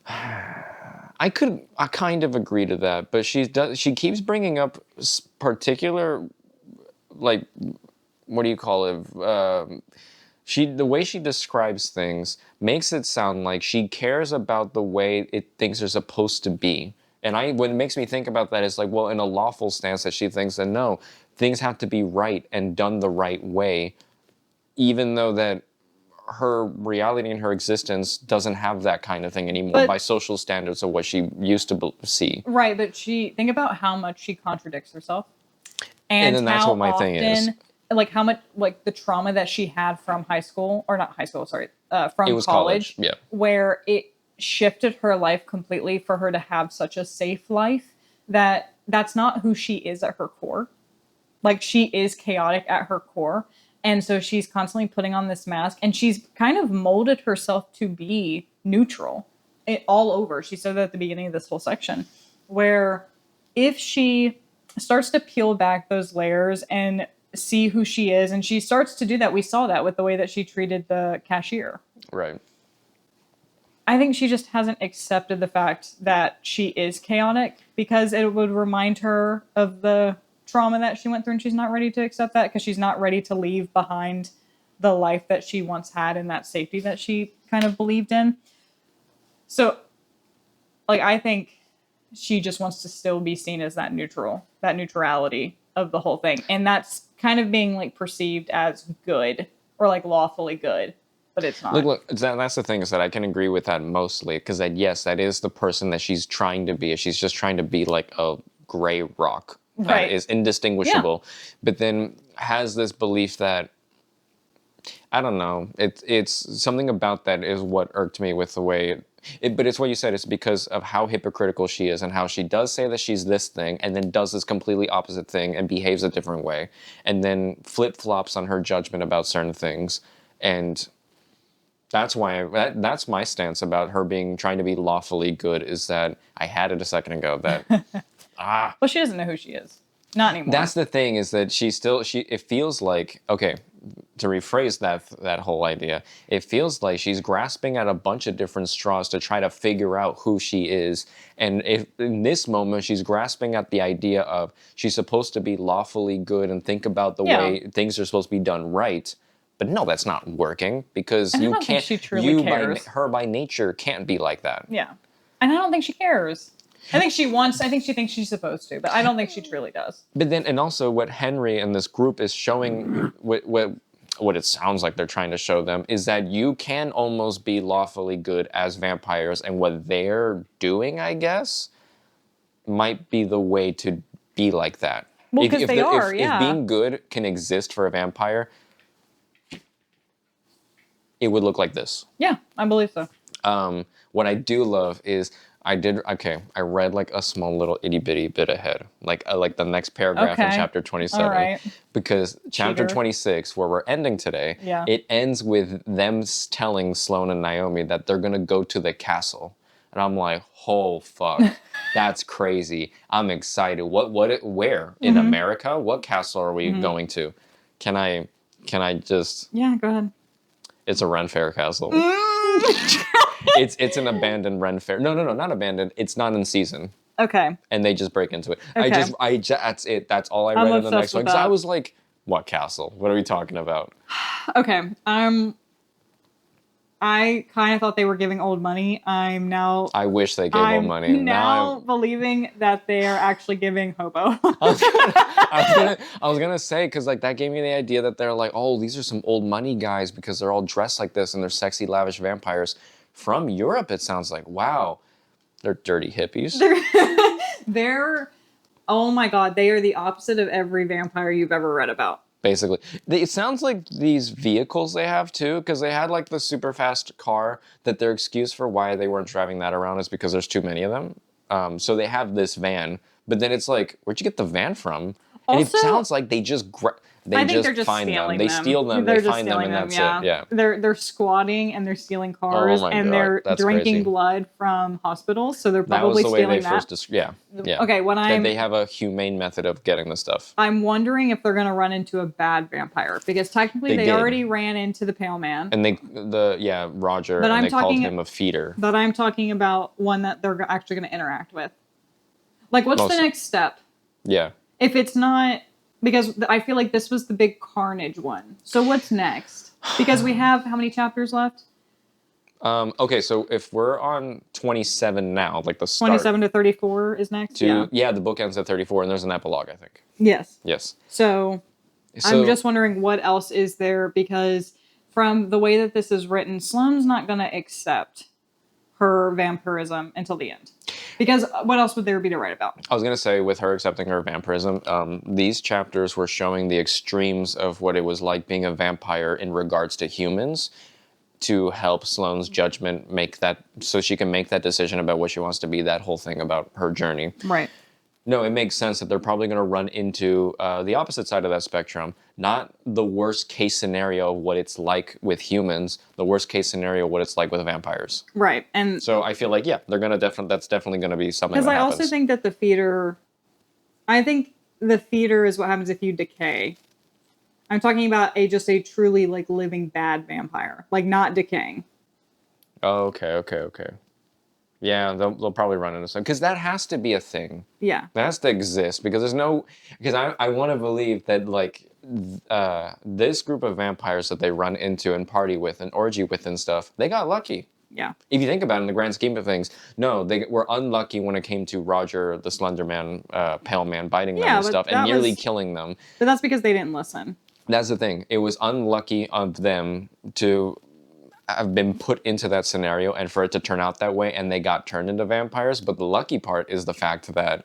I kind of agree to that, but she keeps bringing up particular, like, what do you call it? The way she describes things makes it sound like she cares about the way things are supposed to be. And what makes me think about that is like, well, in a lawful stance that she thinks that no, things have to be right and done the right way, even though that her reality and her existence doesn't have that kind of thing anymore by social standards of what she used to see. Right, but think about how much she contradicts herself. And then that's what my thing is. Like how much, like the trauma that she had from high school, or not high school, sorry, from college, yeah, where it shifted her life completely for her to have such a safe life that's not who she is at her core. Like, she is chaotic at her core. And so she's constantly putting on this mask, and she's kind of molded herself to be neutral all over. She said that at the beginning of this whole section, where if she starts to peel back those layers and see who she is, and she starts to do that. We saw that with the way that she treated the cashier. Right. I think she just hasn't accepted the fact that she is chaotic, because it would remind her of the trauma that she went through, and she's not ready to accept that because she's not ready to leave behind the life that she once had and that safety that she kind of believed in. So, like, I think she just wants to still be seen as that neutrality of the whole thing. And that's kind of being like perceived as good or like lawfully good, but it's not. Look, that's the thing, is that I can agree with that mostly, because yes, that is the person that she's trying to be. She's just trying to be like a gray rock that is indistinguishable, but then has this belief that, I don't know, it's something about that is what irked me with the way but it's what you said. It's because of how hypocritical she is and how she does say that she's this thing and then does this completely opposite thing and behaves a different way and then flip-flops on her judgment about certain things. And that's why that's my stance about her trying to be lawfully good, is that I had it a second ago that well, she doesn't know who she is. Not anymore. That's the thing, is that it feels like, okay, to rephrase that whole idea, it feels like she's grasping at a bunch of different straws to try to figure out who she is. And if in this moment she's grasping at the idea of she's supposed to be lawfully good and think about the way things are supposed to be done right. But no, that's not working, because you can't. Think she truly cares. Her by nature can't be like that. Yeah, and I don't think she cares. I think she thinks she's supposed to, but I don't think she truly does. But then, and also what Henry and this group is showing, what it sounds like they're trying to show them, is that you can almost be lawfully good as vampires, and what they're doing, I guess, might be the way to be like that. Well, because if being good can exist for a vampire, it would look like this. Yeah, I believe so. What I do love is, I did. Okay, I read like a small little itty bitty bit ahead, like the next paragraph in chapter 27. All right. Because chapter 26, where we're ending today, it ends with them telling Sloane and Naomi that they're gonna go to the castle, and I'm like, oh fuck, that's crazy. I'm excited. Where in America? What castle are we going to? Can I just? Yeah, go ahead. It's a Ren Fair castle. It's an abandoned Ren Fair. No, not abandoned. It's not in season. Okay. And they just break into it. Okay. That's it. That's all I read in the next one. Because I was like, what castle? What are we talking about? Okay. I kind of thought they were giving old money. I wish they gave old money. Now believing that they are actually giving hobo. I was gonna say, because like that gave me the idea that they're like, oh, these are some old money guys because they're all dressed like this and they're sexy, lavish vampires from Europe. It sounds like, wow, they're dirty hippies. They're oh my god, they are the opposite of every vampire you've ever read about. Basically, it sounds like these vehicles they have too, because they had like the super fast car that their excuse for why they weren't driving that around is because there's too many of them. So they have this van, but then it's like, where'd you get the van from? And it sounds like they just find them. They steal them. They find them, and that's it. Yeah. They're squatting and they're stealing cars and they're drinking blood from hospitals. So they're probably stealing that. Yeah. Okay. They have a humane method of getting the stuff. I'm wondering if they're going to run into a bad vampire because technically they already ran into the Pale Man. And Roger. But they called him a feeder. But I'm talking about one that they're actually going to interact with. Like, what's the next step? Yeah. If it's not, because I feel like this was the big Carnage one. So what's next? Because we have how many chapters left? Okay, so if we're on 27 now, like the start. 27 to 34 is next? Yeah, the book ends at 34 and there's an epilogue, I think. Yes. Yes. So I'm just wondering what else is there, because from the way that this is written, Sloane's not going to accept her vampirism until the end. Because what else would there be to write about? I was going to say, with her accepting her vampirism, these chapters were showing the extremes of what it was like being a vampire in regards to humans, to help Sloane's judgment make that, so she can make that decision about what she wants to be, that whole thing about her journey. Right. No, it makes sense that they're probably going to run into the opposite side of that spectrum. Not the worst case scenario of what it's like with humans, the worst case scenario what it's like with vampires. Right. And so I feel like, yeah, they're going to that's definitely going to be something that happens. Because I also think that the feeder is what happens if you decay. I'm talking about just a truly like living bad vampire, like not decaying. Oh, okay. Yeah, they'll probably run into something, because that has to be a thing. Yeah, that has to exist, because I want to believe that like this group of vampires that they run into and party with and orgy with and stuff, they got lucky. Yeah. If you think about it in the grand scheme of things, no, they were unlucky when it came to Roger, the Slender Man, Pale Man, biting them and stuff, and nearly killing them. But that's because they didn't listen. That's the thing. It was unlucky of them to have been put into that scenario and for it to turn out that way, and they got turned into vampires. But the lucky part is the fact that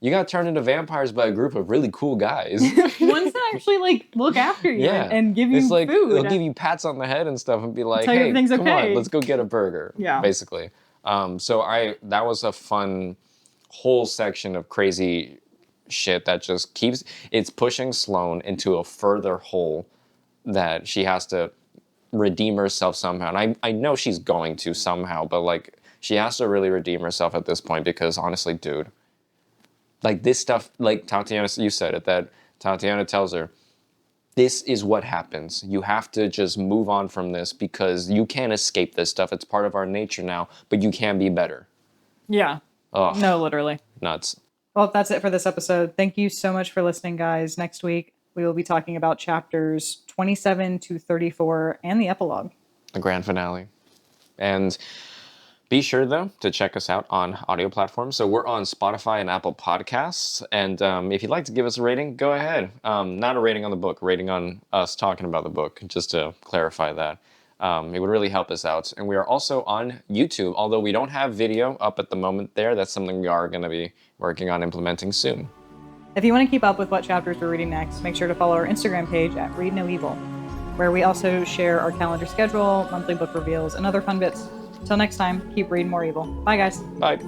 you got turned into vampires by a group of really cool guys. Ones that actually like look after you and give you food. They'll give you pats on the head and stuff and be like, hey, come on, let's go get a burger. Yeah. Basically. So that was a fun whole section of crazy shit that just it's pushing Sloane into a further hole that she has to redeem herself somehow. And I know she's going to somehow, but like she has to really redeem herself at this point, because honestly, dude, like this stuff, like Tatiana, you said it, that Tatiana tells her, this is what happens. You have to just move on from this because you can't escape this stuff. It's part of our nature now, but you can be better. Yeah. Oh, no, literally. Nuts. Well, that's it for this episode. Thank you so much for listening, guys. Next week, we will be talking about chapters 27 to 34 and the epilogue. The grand finale. And be sure, though, to check us out on audio platforms. So we're on Spotify and Apple Podcasts. And if you'd like to give us a rating, go ahead. Not a rating on the book, rating on us talking about the book, just to clarify that. It would really help us out. And we are also on YouTube, although we don't have video up at the moment there. That's something we are going to be working on implementing soon. If you want to keep up with what chapters we're reading next, make sure to follow our Instagram page at Read No Evil, where we also share our calendar schedule, monthly book reveals, and other fun bits. Till next time, keep reading more evil. Bye, guys. Bye.